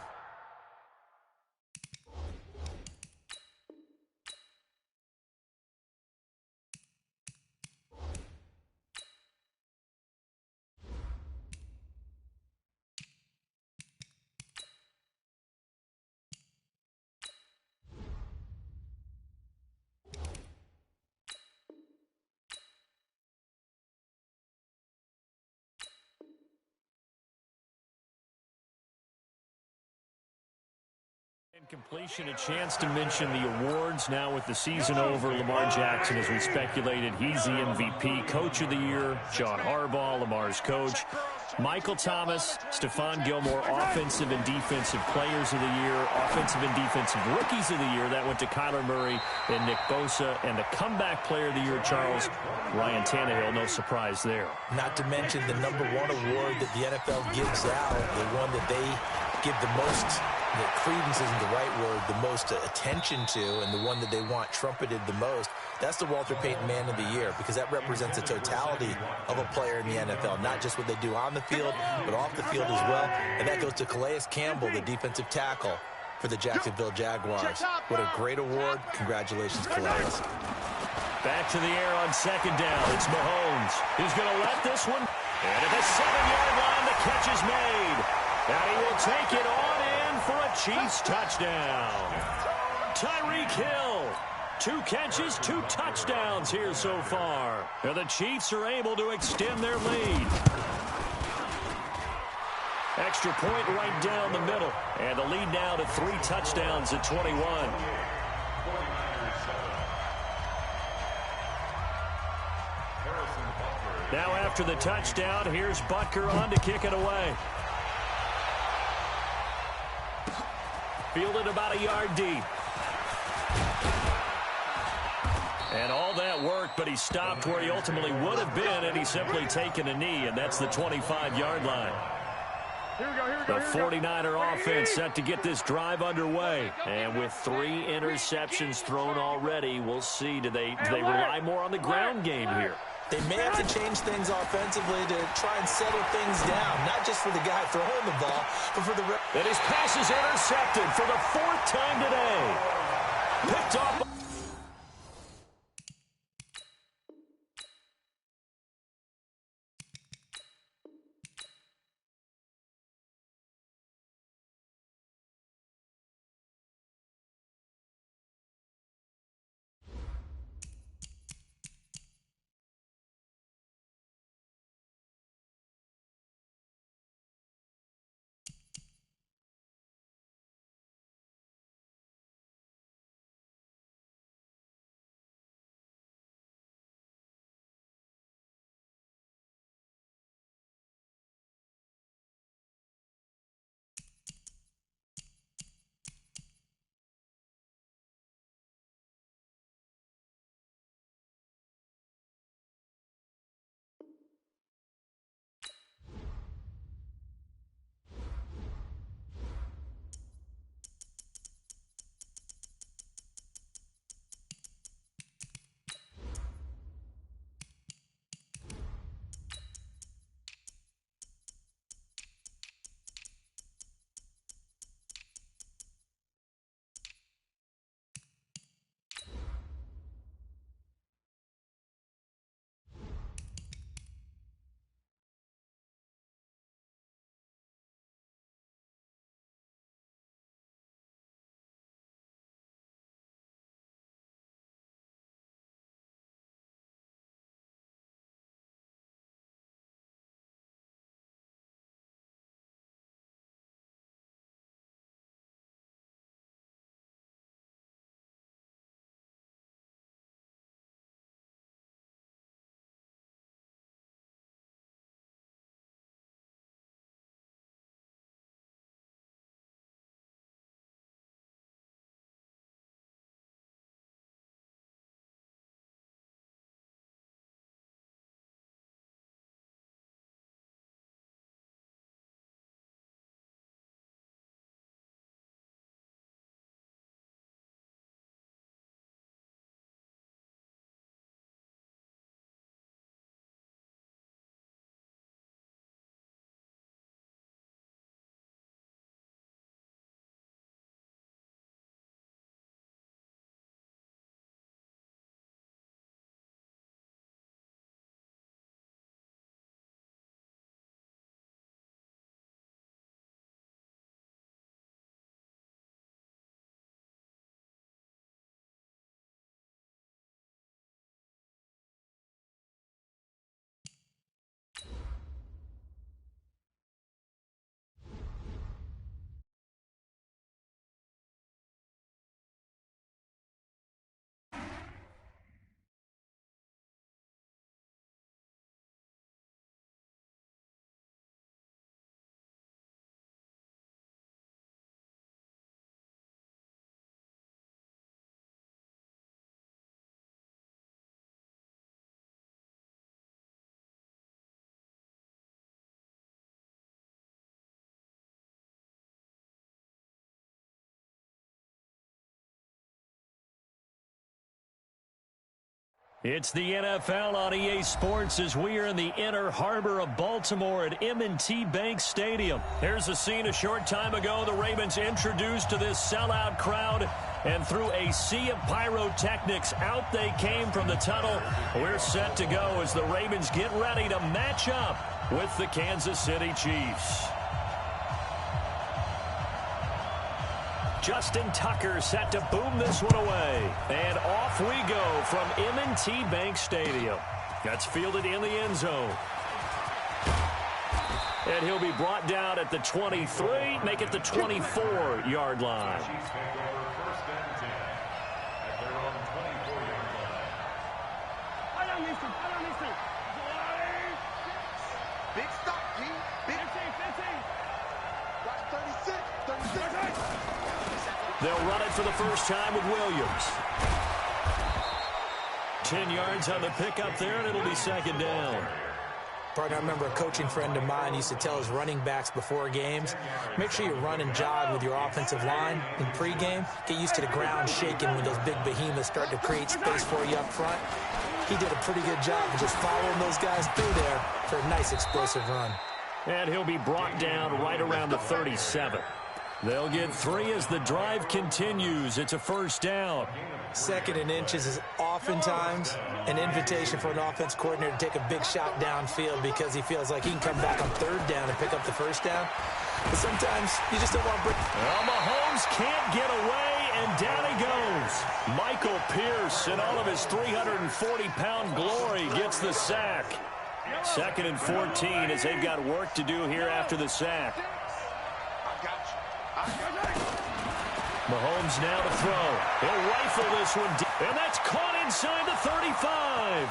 Completion, a chance to mention the awards now with the season over. Lamar Jackson, as we speculated, he's the MVP. Coach of the Year, John Harbaugh, Lamar's coach. Michael Thomas, Stephon Gilmore, Offensive and Defensive Players of the Year, Offensive and Defensive Rookies of the Year. That went to Kyler Murray and Nick Bosa. And the Comeback Player of the Year, Charles, Ryan Tannehill. No surprise there. Not to mention the #1 award that the NFL gives out, the one that they give the most, the credence isn't the right word, the most attention to, and the one that they want trumpeted the most. That's the Walter Payton Man of the Year, because that represents the totality of a player in the NFL, not just what they do on the field, but off the field as well. And that goes to Calais Campbell, the defensive tackle for the Jacksonville Jaguars. What a great award. Congratulations, Calais. Back to the air on 2nd down. It's Mahomes. He's going to let this one. And at the 7-yard line, the catch is made. And he will take it on in for a Chiefs touchdown. Tyreek Hill. 2 catches, 2 touchdowns here so far. And the Chiefs are able to extend their lead. Extra point right down the middle. And the lead now to 3 touchdowns at 21. Now after the touchdown, here's Butker on to kick it away. Fielded about a yard deep. And all that work, but he stopped where he ultimately would have been, and he's simply taken a knee, and that's the 25-yard line. The 49er offense set to get this drive underway. And with 3 interceptions thrown already, we'll see. Do they rely more on the ground game here? They may have to change things offensively to try and settle things down, not just for the guy throwing the ball, but for the... And his pass is intercepted for the 4th time today. Picked off... It's the NFL on EA Sports as we are in the inner harbor of Baltimore at M&T Bank Stadium. Here's a scene a short time ago. The Ravens introduced to this sellout crowd, and through a sea of pyrotechnics, out they came from the tunnel. We're set to go as the Ravens get ready to match up with the Kansas City Chiefs. Justin Tucker set to boom this one away. And off we go from M&T Bank Stadium. That's fielded in the end zone. And he'll be brought down at the 23, make it the 24-yard line. Big stop, G. Big 15. That's 36. They'll run it for the first time with Williams. 10 yards on the pickup there, and it'll be second down. Partner, I remember a coaching friend of mine used to tell his running backs before games, make sure you run and jog with your offensive line in pregame. Get used to the ground shaking when those big behemoths start to create space for you up front. He did a pretty good job of just following those guys through there for a nice explosive run. And he'll be brought down right around the 37. They'll get 3 as the drive continues. It's a first down. Second and inches is oftentimes an invitation for an offense coordinator to take a big shot downfield because he feels like he can come back on third down and pick up the first down. But sometimes you just don't want to break. Well, Mahomes can't get away, and down he goes. Michael Pierce, in all of his 340-pound glory, gets the sack. Second and 14 as they've got work to do here after the sack. Mahomes now to throw. He'll rifle this one deep, and that's caught inside the 35.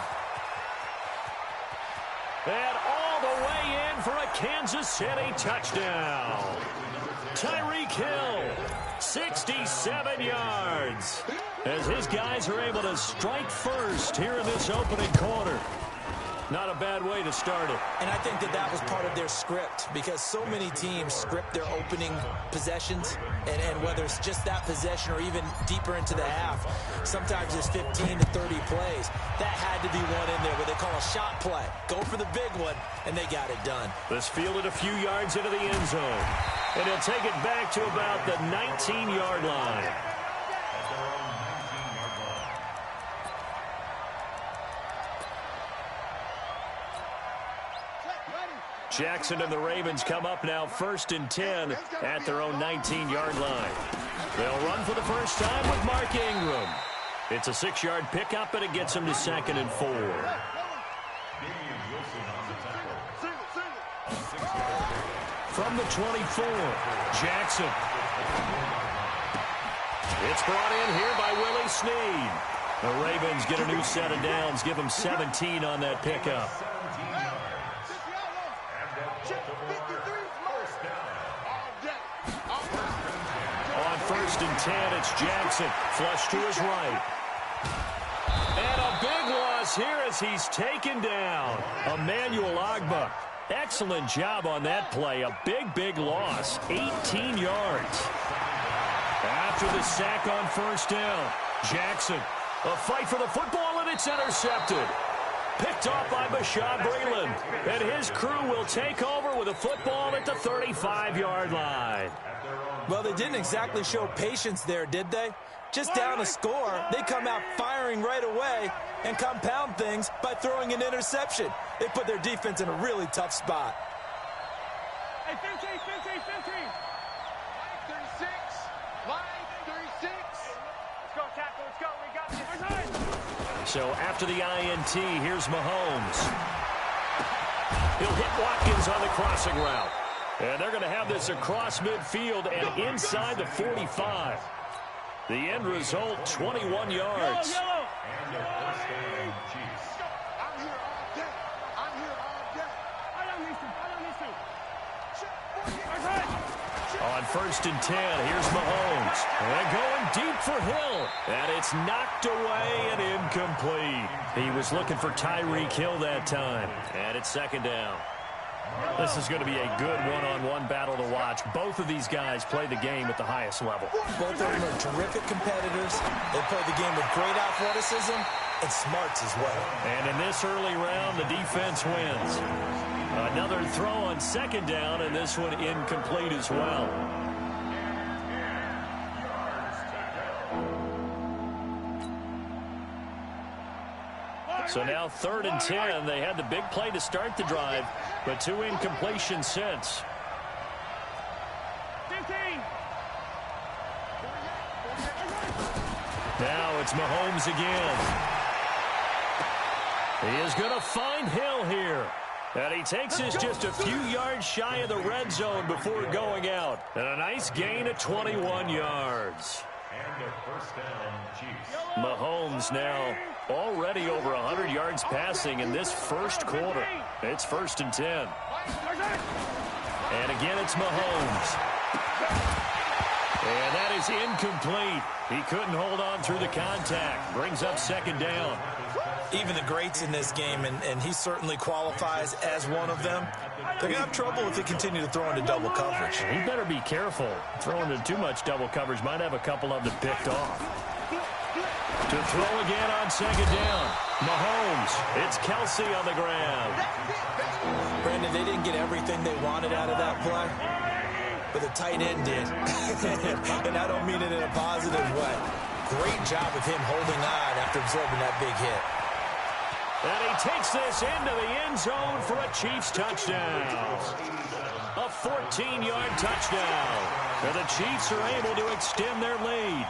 And all the way in for a Kansas City touchdown. Tyreek Hill, 67 yards, as his guys are able to strike first here in this opening quarter. Not a bad way to start it. And I think that was part of their script because so many teams script their opening possessions, and whether it's just that possession or even deeper into the half, sometimes it's 15 to 30 plays. That had to be one in there where they call a shot play. Go for the big one, and they got it done. This fielded a few yards into the end zone, and he'll take it back to about the 19-yard line. Jackson and the Ravens come up now 1st and 10 at their own 19-yard line. They'll run for the first time with Mark Ingram. It's a 6-yard pickup, and it gets him to 2nd and 4. From the 24, Jackson. It's brought in here by Willie Snead. The Ravens get a new set of downs, give them 17 on that pickup. On 1st and 10, it's Jackson. Flush to his right. And a big loss here as he's taken down. Emmanuel Ogbah. Excellent job on that play. A big loss. 18 yards. After the sack on 1st down, Jackson. A fight for the football, and it's intercepted. Picked off by Bashaud Breeland. And his crew will take over with a football at the 35-yard line. Well, they didn't exactly show patience there, did they? Just down a score, they come out firing right away and compound things by throwing an interception. They put their defense in a really tough spot. Hey, 15. Line 36. Let's go, tackle. Let's go. We got this. So after the INT, here's Mahomes. He'll hit Watkins on the crossing route. And they're going to have this across midfield and inside the 45. The end result, 21 yards. Yellow. On 1st and 10, here's Mahomes. And going deep for Hill. And it's knocked away and incomplete. He was looking for Tyreek Hill that time. And it's 2nd down. This is going to be a good one-on-one battle to watch. Both of these guys play the game at the highest level. Both of them are terrific competitors. They play the game with great athleticism and smarts as well. And in this early round, the defense wins. Another throw on second down, and this one incomplete as well. So now 3rd and 10. They had the big play to start the drive, but 2 incompletions since. 15. Now it's Mahomes again. He is going to find Hill here. And he takes us just a few yards shy of the red zone before going out. And a nice gain of 21 yards. And a first down, Chiefs. Mahomes now already over 100 yards passing in this first quarter. It's 1st and 10. And again, it's Mahomes. And that is incomplete. He couldn't hold on through the contact. Brings up 2nd down. Even the greats in this game, and he certainly qualifies as one of them, they're going to have trouble if they continue to throw into double coverage. He better be careful. Throwing into too much double coverage might have a couple of them picked off. To throw again on 2nd down. Mahomes. It's Kelsey on the ground. Brandon, they didn't get everything they wanted out of that play, but the tight end did. And I don't mean it in a positive way. Great job of him holding on after absorbing that big hit. And he takes this into the end zone for a Chiefs touchdown. A 14-yard touchdown. And the Chiefs are able to extend their lead.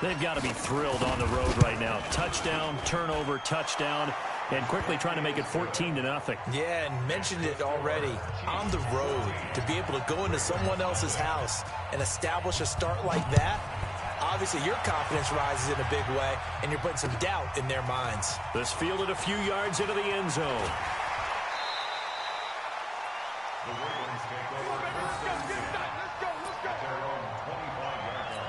They've got to be thrilled on the road right now. Touchdown, turnover, touchdown, and quickly trying to make it 14-0. Yeah, and mentioned it already. On the road, to be able to go into someone else's house and establish a start like that, obviously your confidence rises in a big way, and you're putting some doubt in their minds. This fielded a few yards into the end zone. The Ravens take over first and 10 at their own 25-yard line.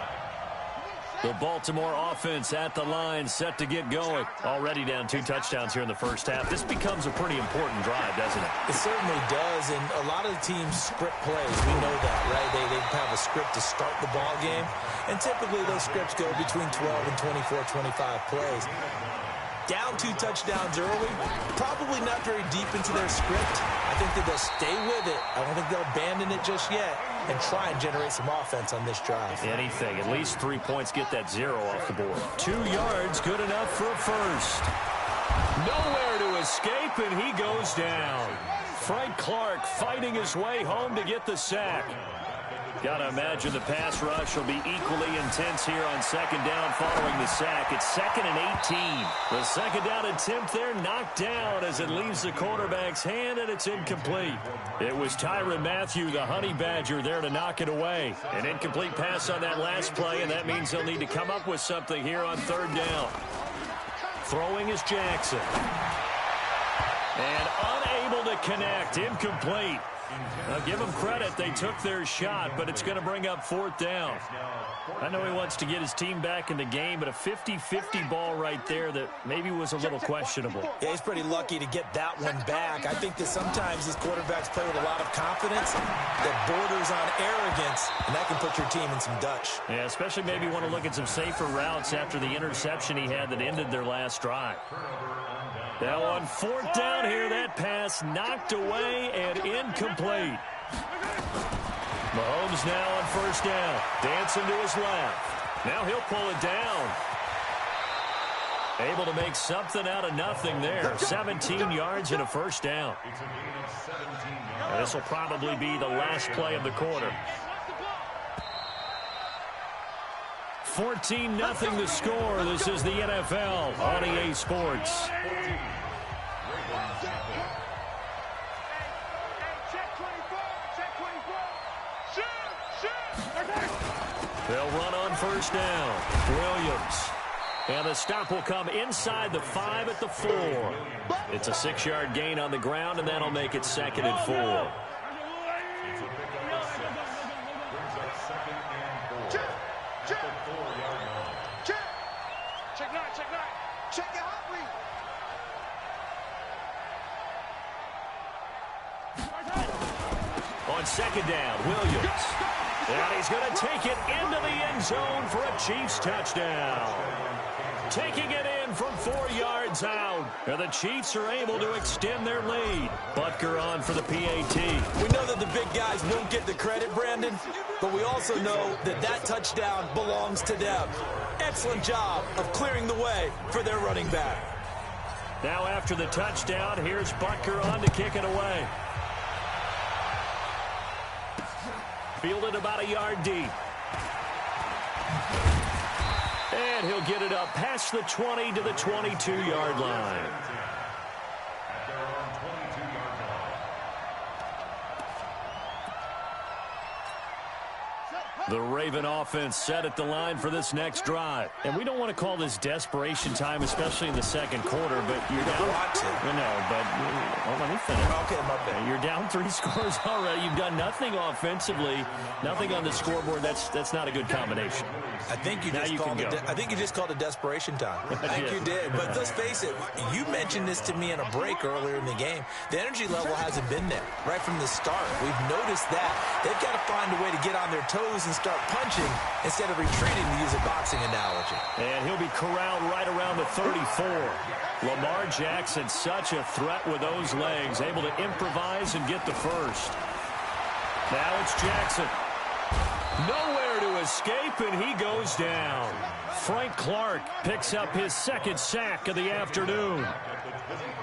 The Baltimore offense at the line, set to get going. Already down 2 touchdowns here in the first half. This becomes a pretty important drive, doesn't it? It certainly does, and a lot of the teams script plays. We know that, right? They have a script to start the ball game, and typically those scripts go between 12 and 24, 25 plays. Down 2 touchdowns early, probably not very deep into their script. I think that they'll stay with it. I don't think they'll abandon it just yet and try and generate some offense on this drive. Anything. At least 3 points, get that 0 off the board. 2 yards, good enough for a first. Nowhere to escape, and he goes down. Frank Clark fighting his way home to get the sack. Got to imagine the pass rush will be equally intense here on 2nd down following the sack. It's 2nd and 18. The 2nd down attempt there knocked down as it leaves the quarterback's hand, and it's incomplete. It was Tyrann Mathieu, the Honey Badger, there to knock it away. An incomplete pass on that last play, and that means they'll need to come up with something here on 3rd down. Throwing is Jackson. And unable to connect. Incomplete. I'll give them credit. They took their shot, but it's going to bring up 4th down. I know he wants to get his team back in the game, but a 50-50 ball right there that maybe was a little questionable. Yeah, he's pretty lucky to get that one back. I think that sometimes these quarterbacks play with a lot of confidence that borders on arrogance, and that can put your team in some Dutch. Yeah, especially maybe want to look at some safer routes after the interception he had that ended their last drive. Now on 4th down here, that pass knocked away and incomplete. Mahomes now on 1st down. Dancing to his left. Now he'll pull it down. Able to make something out of nothing there. 17 yards and a 1st down. This will probably be the last play of the quarter. 14-0 the score. This is the NFL on EA Sports. They'll run on 1st down. Williams. And the stop will come inside the 5 at the 4. It's a 6-yard gain on the ground, and that'll make it 2nd and 4. On 2nd down, Williams. And he's going to take it into the end zone for a Chiefs touchdown. taking it in from 4 yards out. And the Chiefs are able to extend their lead. Butker on for the PAT. We know that the big guys won't get the credit, Brandon, but we also know that that touchdown belongs to them. Excellent job of clearing the way for their running back. Now after the touchdown, here's Butker on to kick it away. Fielded about a yard deep. And he'll get it up past the 20 to the 22-yard line. The Raven offense set at the line for this next drive. And we don't want to call this desperation time, especially in the second quarter, but you're down. No, but let me finish. Okay, my bad. You're down 3 scores already. You've done nothing offensively, nothing on the scoreboard. That's not a good combination. I think you just called it desperation time. I think you did. But let's face it, you mentioned this to me in a break earlier in the game. The energy level hasn't been there right from the start. We've noticed that. They've got to find a way to get on their toes and start punching instead of retreating, to use a boxing analogy. And he'll be corralled right around the 34. Lamar Jackson, such a threat with those legs, able to improvise and get the first. Now it's Jackson. Nowhere to escape, and he goes down. Frank Clark picks up his second sack of the afternoon.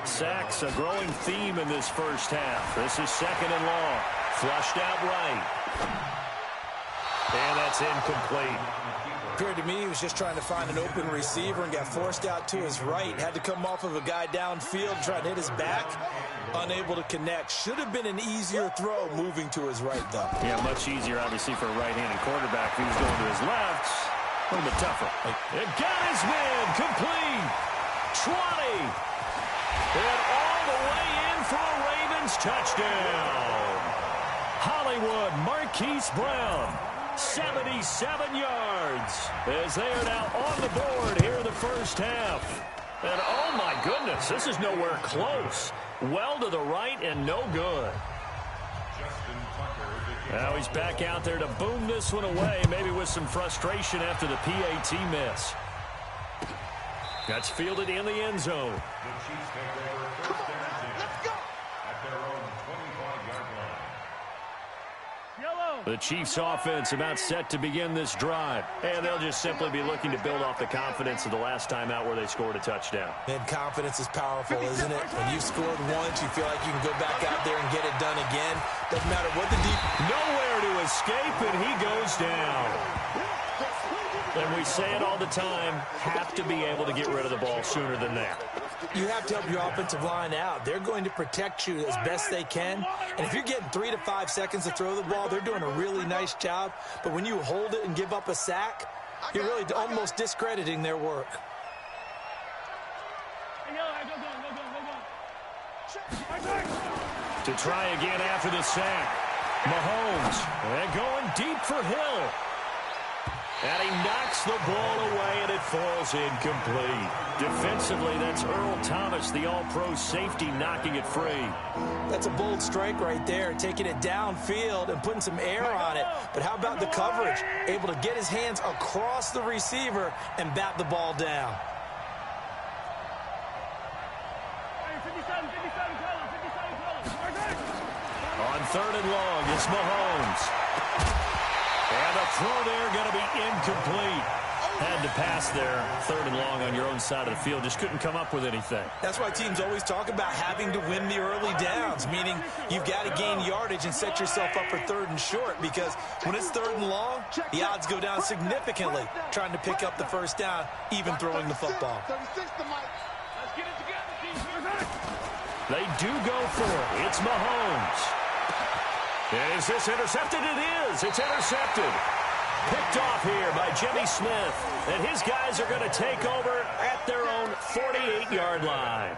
Sacks a growing theme in this first half. This is second and long. Flushed out right. And that's incomplete. Appeared to me he was just trying to find an open receiver and got forced out to his right. Had to come off of a guy downfield, trying to hit his back. Unable to connect. Should have been an easier throw moving to his right, though. Yeah, much easier, obviously, for a right-handed quarterback. If he was going to his left, a little bit tougher. It got his man complete. 20. And all the way in for a Ravens touchdown. Hollywood Marquise Brown, 77 yards, as they are now on the board here in the first half. And oh my goodness, this is nowhere close. Well to the right and no good. Now he's back out there to boom this one away, maybe with some frustration after the PAT miss. That's fielded in the end zone. The Chiefs take over first and 10 at their own 25-yard line. The Chiefs offense about set to begin this drive. And they'll just simply be looking to build off the confidence of the last time out where they scored a touchdown. And confidence is powerful, isn't it? When you've scored once, you feel like you can go back out there and get it done again. Doesn't matter what the deep... Nowhere to escape, and he goes down. And we say it all the time, have to be able to get rid of the ball sooner than that. You have to help your offensive line out. They're going to protect you as best they can. And if you're getting 3 to 5 seconds to throw the ball, they're doing a really nice job. But when you hold it and give up a sack, you're really almost discrediting their work. To try again after the sack. Mahomes, and going deep for Hill. And he knocks the ball away, and it falls incomplete. Defensively, that's Earl Thomas, the all-pro safety, knocking it free. That's a bold strike right there, taking it downfield and putting some air on it. But how about the coverage? Able to get his hands across the receiver and bat the ball down. On third and long, it's Mahomes. And the throw there going to be incomplete. Had to pass there, third and long on your own side of the field. Just couldn't come up with anything. That's why teams always talk about having to win the early downs, meaning you've got to gain yardage and set yourself up for third and short, because when it's third and long, the odds go down significantly trying to pick up the first down, even throwing the football. They do go for it. It's Mahomes. And is this intercepted? It is. It's intercepted. Picked off here by Jimmy Smith. And his guys are going to take over at their own 48-yard line.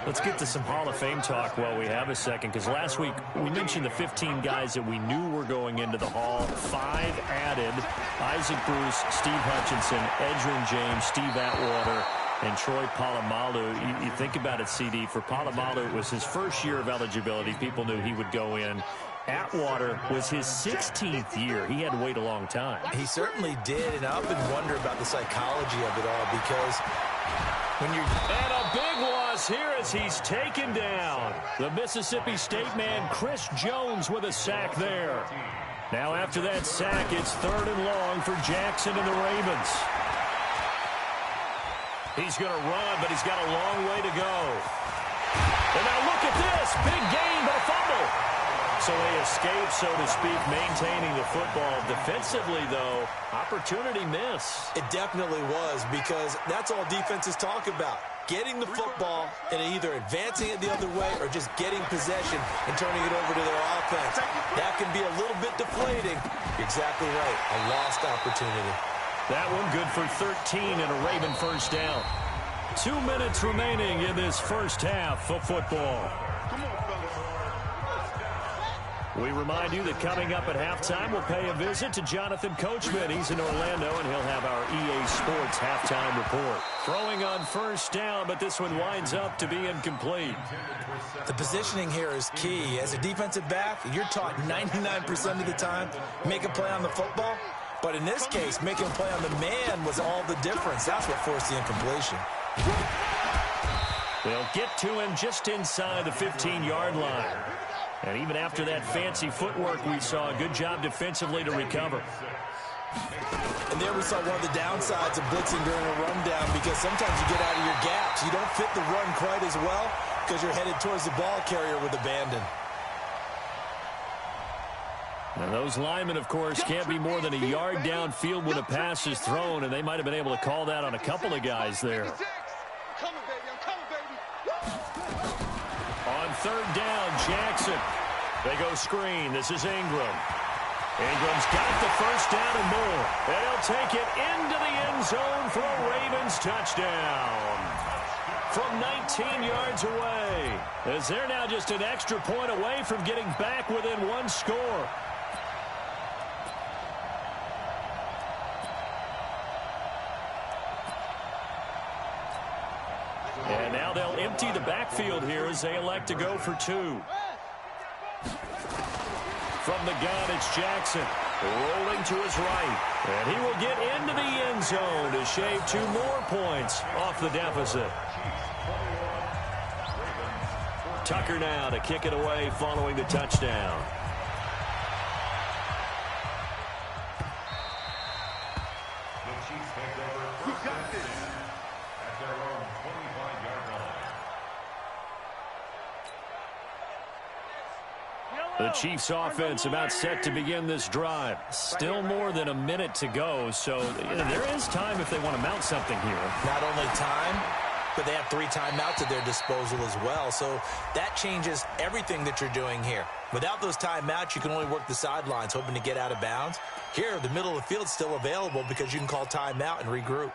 Let's get to some Hall of Fame talk while we have a second, because last week we mentioned the 15 guys that we knew were going into the Hall. 5 added: Isaac Bruce, Steve Hutchinson, Edgerrin James, Steve Atwater, and Troy Polamalu. You think about it, CD. For Polamalu, it was his first year of eligibility. People knew he would go in. Atwater was his 16th year. He had to wait a long time. He certainly did, and I often wonder about the psychology of it all because when you're... And a big loss here as he's taken down. The Mississippi State man, Chris Jones, with a sack there. Now after that sack, it's 3rd and long for Jackson and the Ravens. He's going to run, but he's got a long way to go. And now look at this. Big gain, but a fumble. So they escape, so to speak, maintaining the football. Defensively, though, opportunity miss. It definitely was, because that's all defenses talk about. Getting the football and either advancing it the other way or just getting possession and turning it over to their offense. That can be a little bit deflating. You're exactly right. A lost opportunity. That one good for 13 and a Raven first down. 2 minutes remaining in this first half of football. We remind you that coming up at halftime, we'll pay a visit to Jonathan Coachman. He's in Orlando, and he'll have our EA Sports halftime report. Throwing on first down, but this one winds up to be incomplete. The positioning here is key. As a defensive back, you're taught 99% of the time, make a play on the football. But in this case, making a play on the man was all the difference. That's what forced the incompletion. They'll get to him just inside the 15-yard line. And even after that fancy footwork we saw, a good job defensively to recover. And there we saw one of the downsides of blitzing during a rundown, because sometimes you get out of your gaps. You don't fit the run quite as well because you're headed towards the ball carrier with abandon. And those linemen, of course, can't be more than a yard downfield when a pass is thrown, and they might have been able to call that on a couple of guys there. On 3rd down, Jackson. They go screen. This is Ingram. Ingram's got the first down and more. And he'll take it into the end zone for a Ravens touchdown. From 19 yards away. As they're now just an extra point away from getting back within one score. And now they'll empty the backfield here as they elect to go for 2. From the gun, it's Jackson. Rolling to his right. And he will get into the end zone to shave 2 more points off the deficit. Tucker now to kick it away following the touchdown. The Chiefs offense about set to begin this drive. Still more than a minute to go, so there is time if they want to mount something here. Not only time, but they have 3 timeouts at their disposal as well, so that changes everything that you're doing here. Without those timeouts, you can only work the sidelines, hoping to get out of bounds. Here, the middle of the field's still available because you can call timeout and regroup.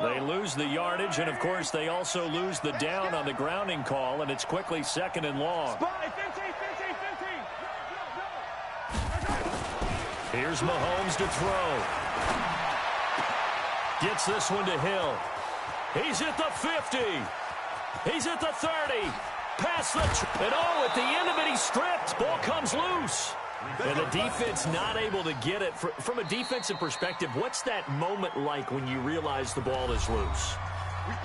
They lose the yardage, and, of course, they also lose the down on the grounding call, and it's quickly 2nd and long. Here's Mahomes to throw. Gets this one to Hill. He's at the 50. He's at the 30. Past the... And, oh, at the end of it, he's stripped. Ball comes loose. And the defense not able to get it. From a defensive perspective, what's that moment like when you realize the ball is loose?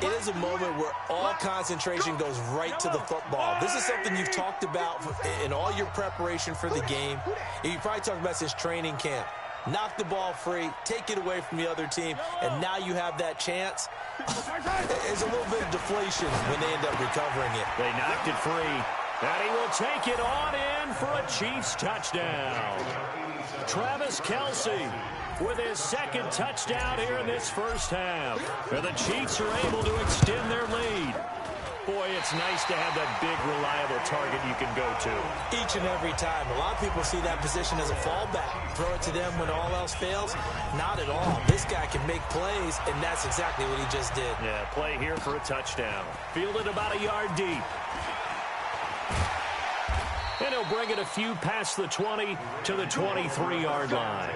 It is a moment where all concentration goes right to the football. This is something you've talked about in all your preparation for the game. You probably talked about since training camp. Knock the ball free, take it away from the other team, and now you have that chance. There's a little bit of deflation when they end up recovering it. They knocked it free. And he will take it on in for a Chiefs touchdown. Travis Kelce with his 2nd touchdown here in this first half. And the Chiefs are able to extend their lead. Boy, it's nice to have that big, reliable target you can go to. Each and every time. A lot of people see that position as a fallback. Throw it to them when all else fails. Not at all. This guy can make plays, and that's exactly what he just did. Yeah, play here for a touchdown. Fielded about a yard deep. And he'll bring it a few past the 20 to the 23-yard line.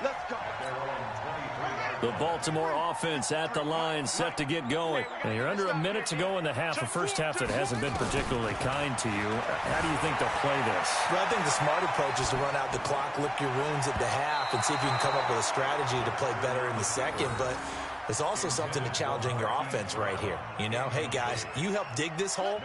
Let's go. The Baltimore offense at the line, set to get going. And you're under a minute to go in the half, a first half that hasn't been particularly kind to you. How do you think they'll play this? Well, I think the smart approach is to run out the clock, lick your wounds at the half, and see if you can come up with a strategy to play better in the second. But there's also something to challenging your offense right here. You know, hey, guys, you help dig this hole.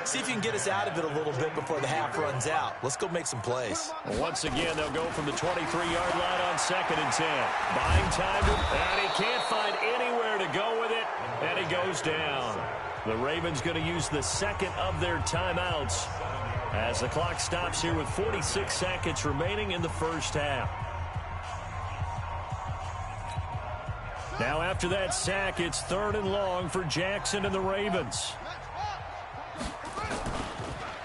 See if you can get us out of it a little bit before the half runs out. Let's go make some plays. Once again, they'll go from the 23-yard line on 2nd and 10. Buying time, and he can't find anywhere to go with it, and he goes down. The Ravens going to use the second of their timeouts as the clock stops here with 46 seconds remaining in the first half. Now after that sack, it's 3rd and long for Jackson and the Ravens.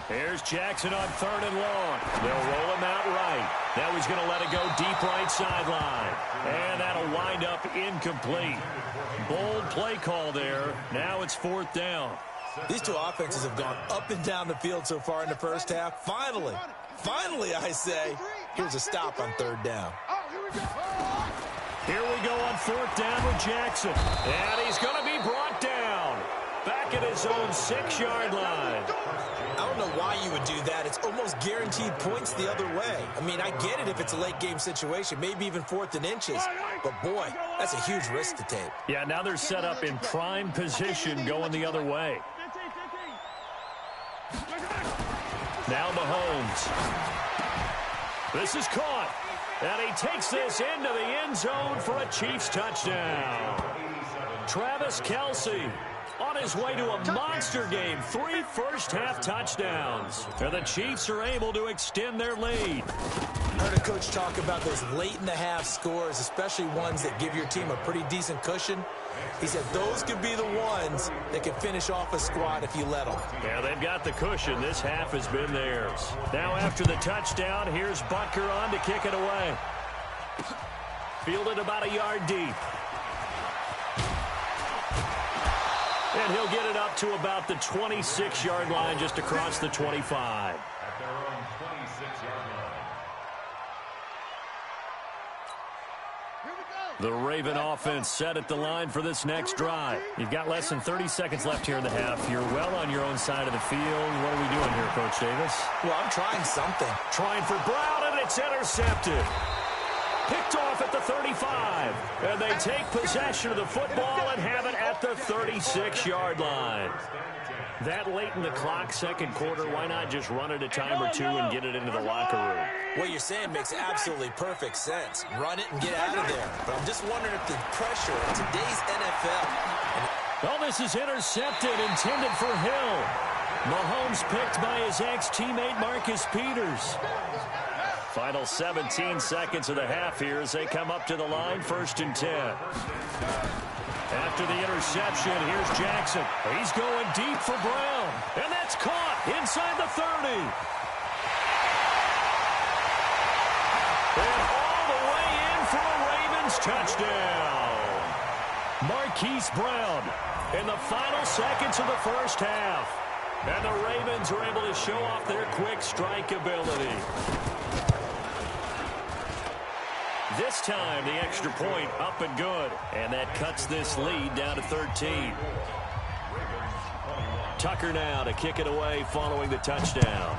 Here's Jackson on 3rd and long. They'll roll him out right. Now he's going to let it go deep right sideline. And that'll wind up incomplete. Bold play call there. Now it's 4th down. These two offenses have gone up and down the field so far in the first half. Finally, I say, here's a stop on 3rd down. Here we go on 4th down with Jackson. And he's going to be brought down. Back at his own 6-yard line. I don't know why you would do that. It's almost guaranteed points the other way. I mean, I get it if it's a late game situation, maybe even 4th and inches. But, boy, that's a huge risk to take. Yeah, now they're set up in prime position going the other way. Now Mahomes. This is caught. And he takes this into the end zone for a Chiefs touchdown. Travis Kelce on his way to a monster game. 3 first-half touchdowns. And the Chiefs are able to extend their lead. I heard a coach talk about those late-in-the-half scores, especially ones that give your team a pretty decent cushion. He said those could be the ones that can finish off a squad if you let them. Yeah, they've got the cushion. This half has been theirs. Now after the touchdown, here's Butker on to kick it away. Fielded about a yard deep. And he'll get it up to about the 26-yard line, just across the 25. At their own 26-yard line. The Raven offense set at the line for this next drive. You've got less than 30 seconds left here in the half. You're well on your own side of the field. What are we doing here, Coach Davis? Well, I'm trying something. Trying for Brown, and it's intercepted. Picked off at the 35. And they take possession of the football and have it at the 36-yard line. That late in the clock, second quarter, why not just run it a time or two and get it into the locker room? What you're saying makes absolutely perfect sense. Run it and get out of there. But I'm just wondering if the pressure in today's NFL. Oh, this is intercepted, intended for Hill. Mahomes picked by his ex-teammate Marcus Peters. Final 17 seconds of the half here as they come up to the line, 1st and 10. After the interception, here's Jackson. He's going deep for Brown. And that's caught inside the 30. And all the way in for a Ravens touchdown. Marquise Brown in the final seconds of the first half. And the Ravens are able to show off their quick strike ability. This time, the extra point up and good. And that cuts this lead down to 13. Tucker now to kick it away following the touchdown.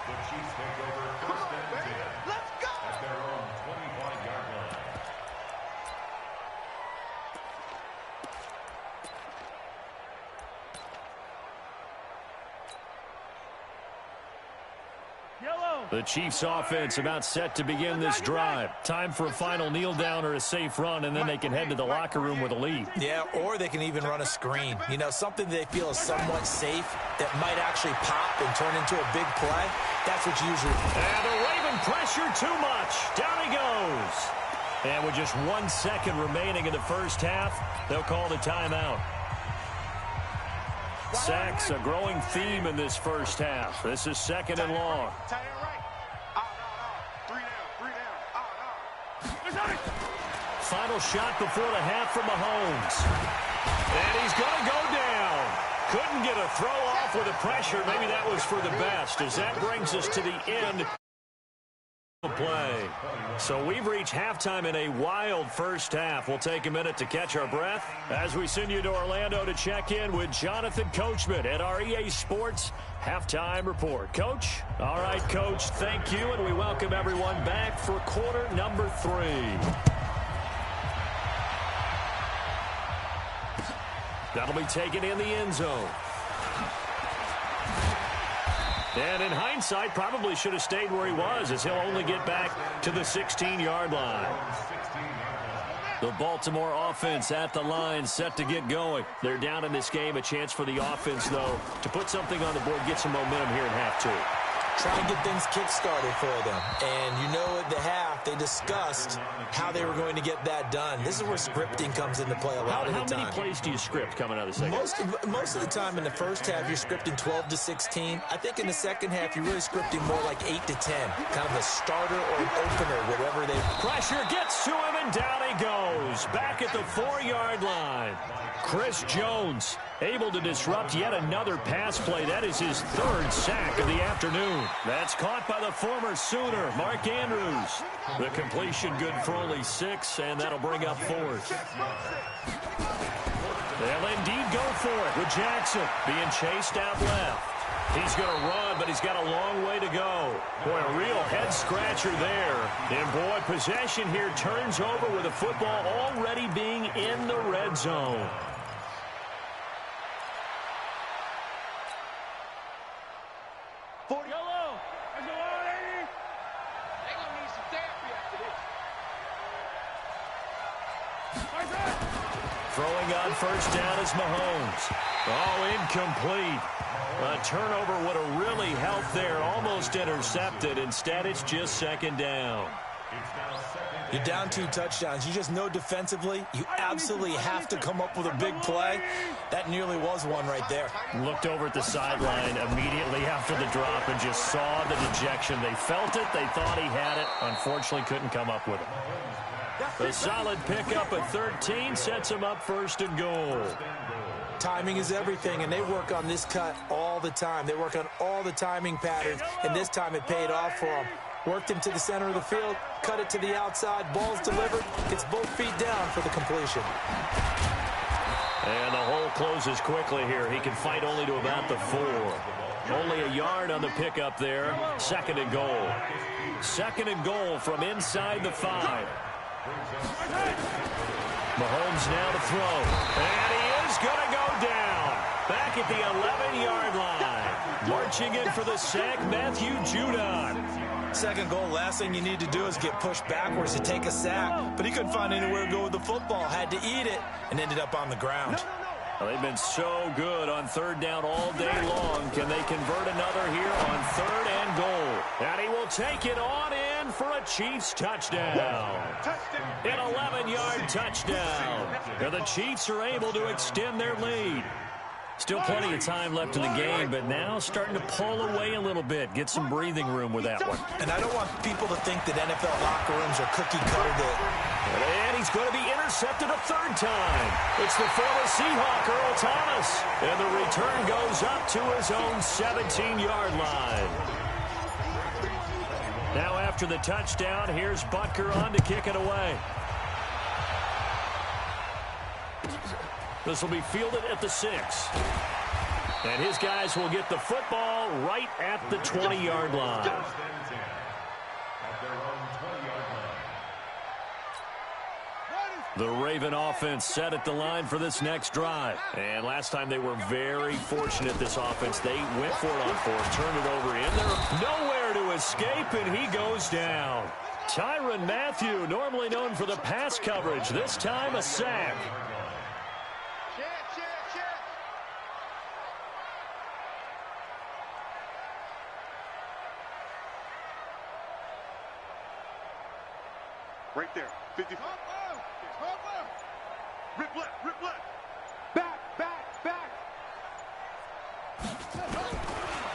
The Chiefs take over 1st and 10. Let's go! At their own 25-yard line. The Chiefs offense about set to begin this drive. Time for a final kneel down or a safe run, and then they can head to the locker room with a lead. Yeah, or they can even run a screen. You know, something they feel is somewhat safe that might actually pop and turn into a big play. That's what you usually... And the Raven pressure too much. Down he goes. And with just 1 second remaining in the first half, they'll call the timeout. Sacks, a growing theme in this first half. This is 2nd and long. Final shot before the half from Mahomes. And he's going to go down. Couldn't get a throw off with the pressure. Maybe that was for the best, as that brings us to the end. Play. So we've reached halftime in a wild first half. We'll take a minute to catch our breath as we send you to Orlando to check in with Jonathan Coachman at our EA Sports Halftime Report. Coach? All right, Coach, thank you, and we welcome everyone back for quarter number 3. That'll be taken in the end zone. And in hindsight, probably should have stayed where he was, as he'll only get back to the 16-yard line. The Baltimore offense at the line, set to get going. They're down in this game. A chance for the offense, though, to put something on the board, get some momentum here in half 2. Try to get things kick-started for them. And you know at the half, they discussed how they were going to get that done. This is where scripting comes into play a lot of the time. How many plays do you script coming out of the second? Most of the time in the first half, you're scripting 12 to 16. I think in the second half, you're really scripting more like 8 to 10. Kind of a starter or an opener, whatever they... Pressure gets to him, and down he goes. Back at the 4-yard line. Chris Jones able to disrupt yet another pass play. That is his 3rd sack of the afternoon. That's caught by the former Sooner, Mark Andrews. The completion good for only 6, and that'll bring up 4th. They'll indeed go for it with Jackson being chased out left. He's going to run, but he's got a long way to go. Boy, a real head-scratcher there. And, boy, possession here turns over with the football already being in the red zone. Throwing on first down is Mahomes. Oh, incomplete. A turnover would have really helped there. Almost intercepted. Instead, it's just 2nd down. You're down 2 touchdowns. You just know defensively you absolutely have to come up with a big play. That nearly was one right there. Looked over at the sideline immediately after the drop and just saw the dejection. They felt it. They thought he had it. Unfortunately, couldn't come up with it. A solid pickup at 13 sets him up 1st and goal. Timing is everything, and they work on this cut all the time. They work on all the timing patterns, and this time it paid off for them. Worked him to the center of the field, cut it to the outside, ball's delivered, gets both feet down for the completion. And the hole closes quickly here. He can fight only to about the 4. Only a yard on the pickup there. 2nd and goal. 2nd and goal from inside the 5. Mahomes now to throw. And he is going to go down. Back at the 11-yard line. Marching in for the sack, Matthew Judon. 2nd goal, last thing you need to do is get pushed backwards to take a sack. But he couldn't find anywhere to go with the football. Had to eat it and ended up on the ground. Well, they've been so good on 3rd down all day long. Can they convert another here on 3rd and goal? And he will take it on in for a Chiefs touchdown. An 11-yard touchdown. And the Chiefs are able to extend their lead. Still plenty of time left in the game, but now starting to pull away a little bit. Get some breathing room with that one. And I don't want people to think that NFL locker rooms are cookie-cutter. And he's going to be intercepted a 3rd time. It's the former Seahawk, Earl Thomas. And the return goes up to his own 17-yard line. Now after the touchdown, here's Butker on to kick it away. This will be fielded at the 6. And his guys will get the football right at the 20-yard line. The Raven offense set at the line for this next drive. And last time they were very fortunate, this offense. They went for it on 4th, turned it over in there. Nowhere to escape, and he goes down. Tyrann Mathieu, normally known for the pass coverage, this time a sack. Right there. 50. Rip left, rip left. Back.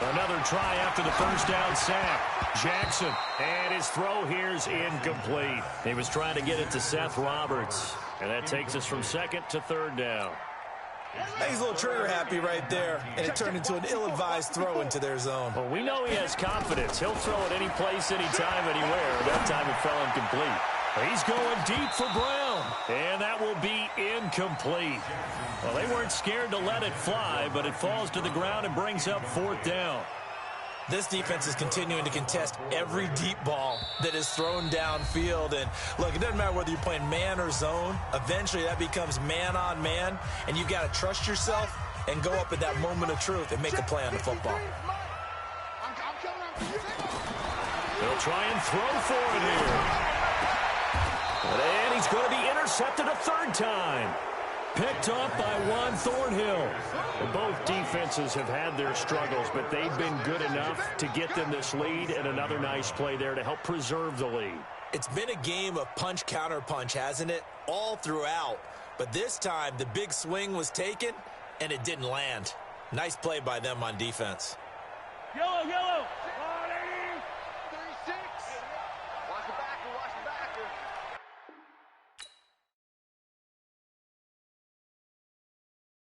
Another try after the first down sack. Jackson, and his throw here's incomplete. He was trying to get it to Seth Roberts, and that takes us from 2nd to 3rd down. He's a little trigger happy right there, and it turned into an ill-advised throw into their zone. Well, we know he has confidence. He'll throw it any place, anytime, anywhere. That time it fell incomplete. He's going deep for Brown, and that will be incomplete. Well, they weren't scared to let it fly, but it falls to the ground and brings up 4th down. This defense is continuing to contest every deep ball that is thrown downfield. And, look, it doesn't matter whether you're playing man or zone. Eventually, that becomes man-on-man, and you've got to trust yourself and go up at that moment of truth and make a play on the football. They'll try and throw for it here. And he's going to be intercepted a 3rd time. Picked up by Juan Thornhill. Both defenses have had their struggles, but they've been good enough to get them this lead, and another nice play there to help preserve the lead. It's been a game of punch-counter-punch, hasn't it? All throughout. But this time, the big swing was taken, and it didn't land. Nice play by them on defense. Yellow, yellow.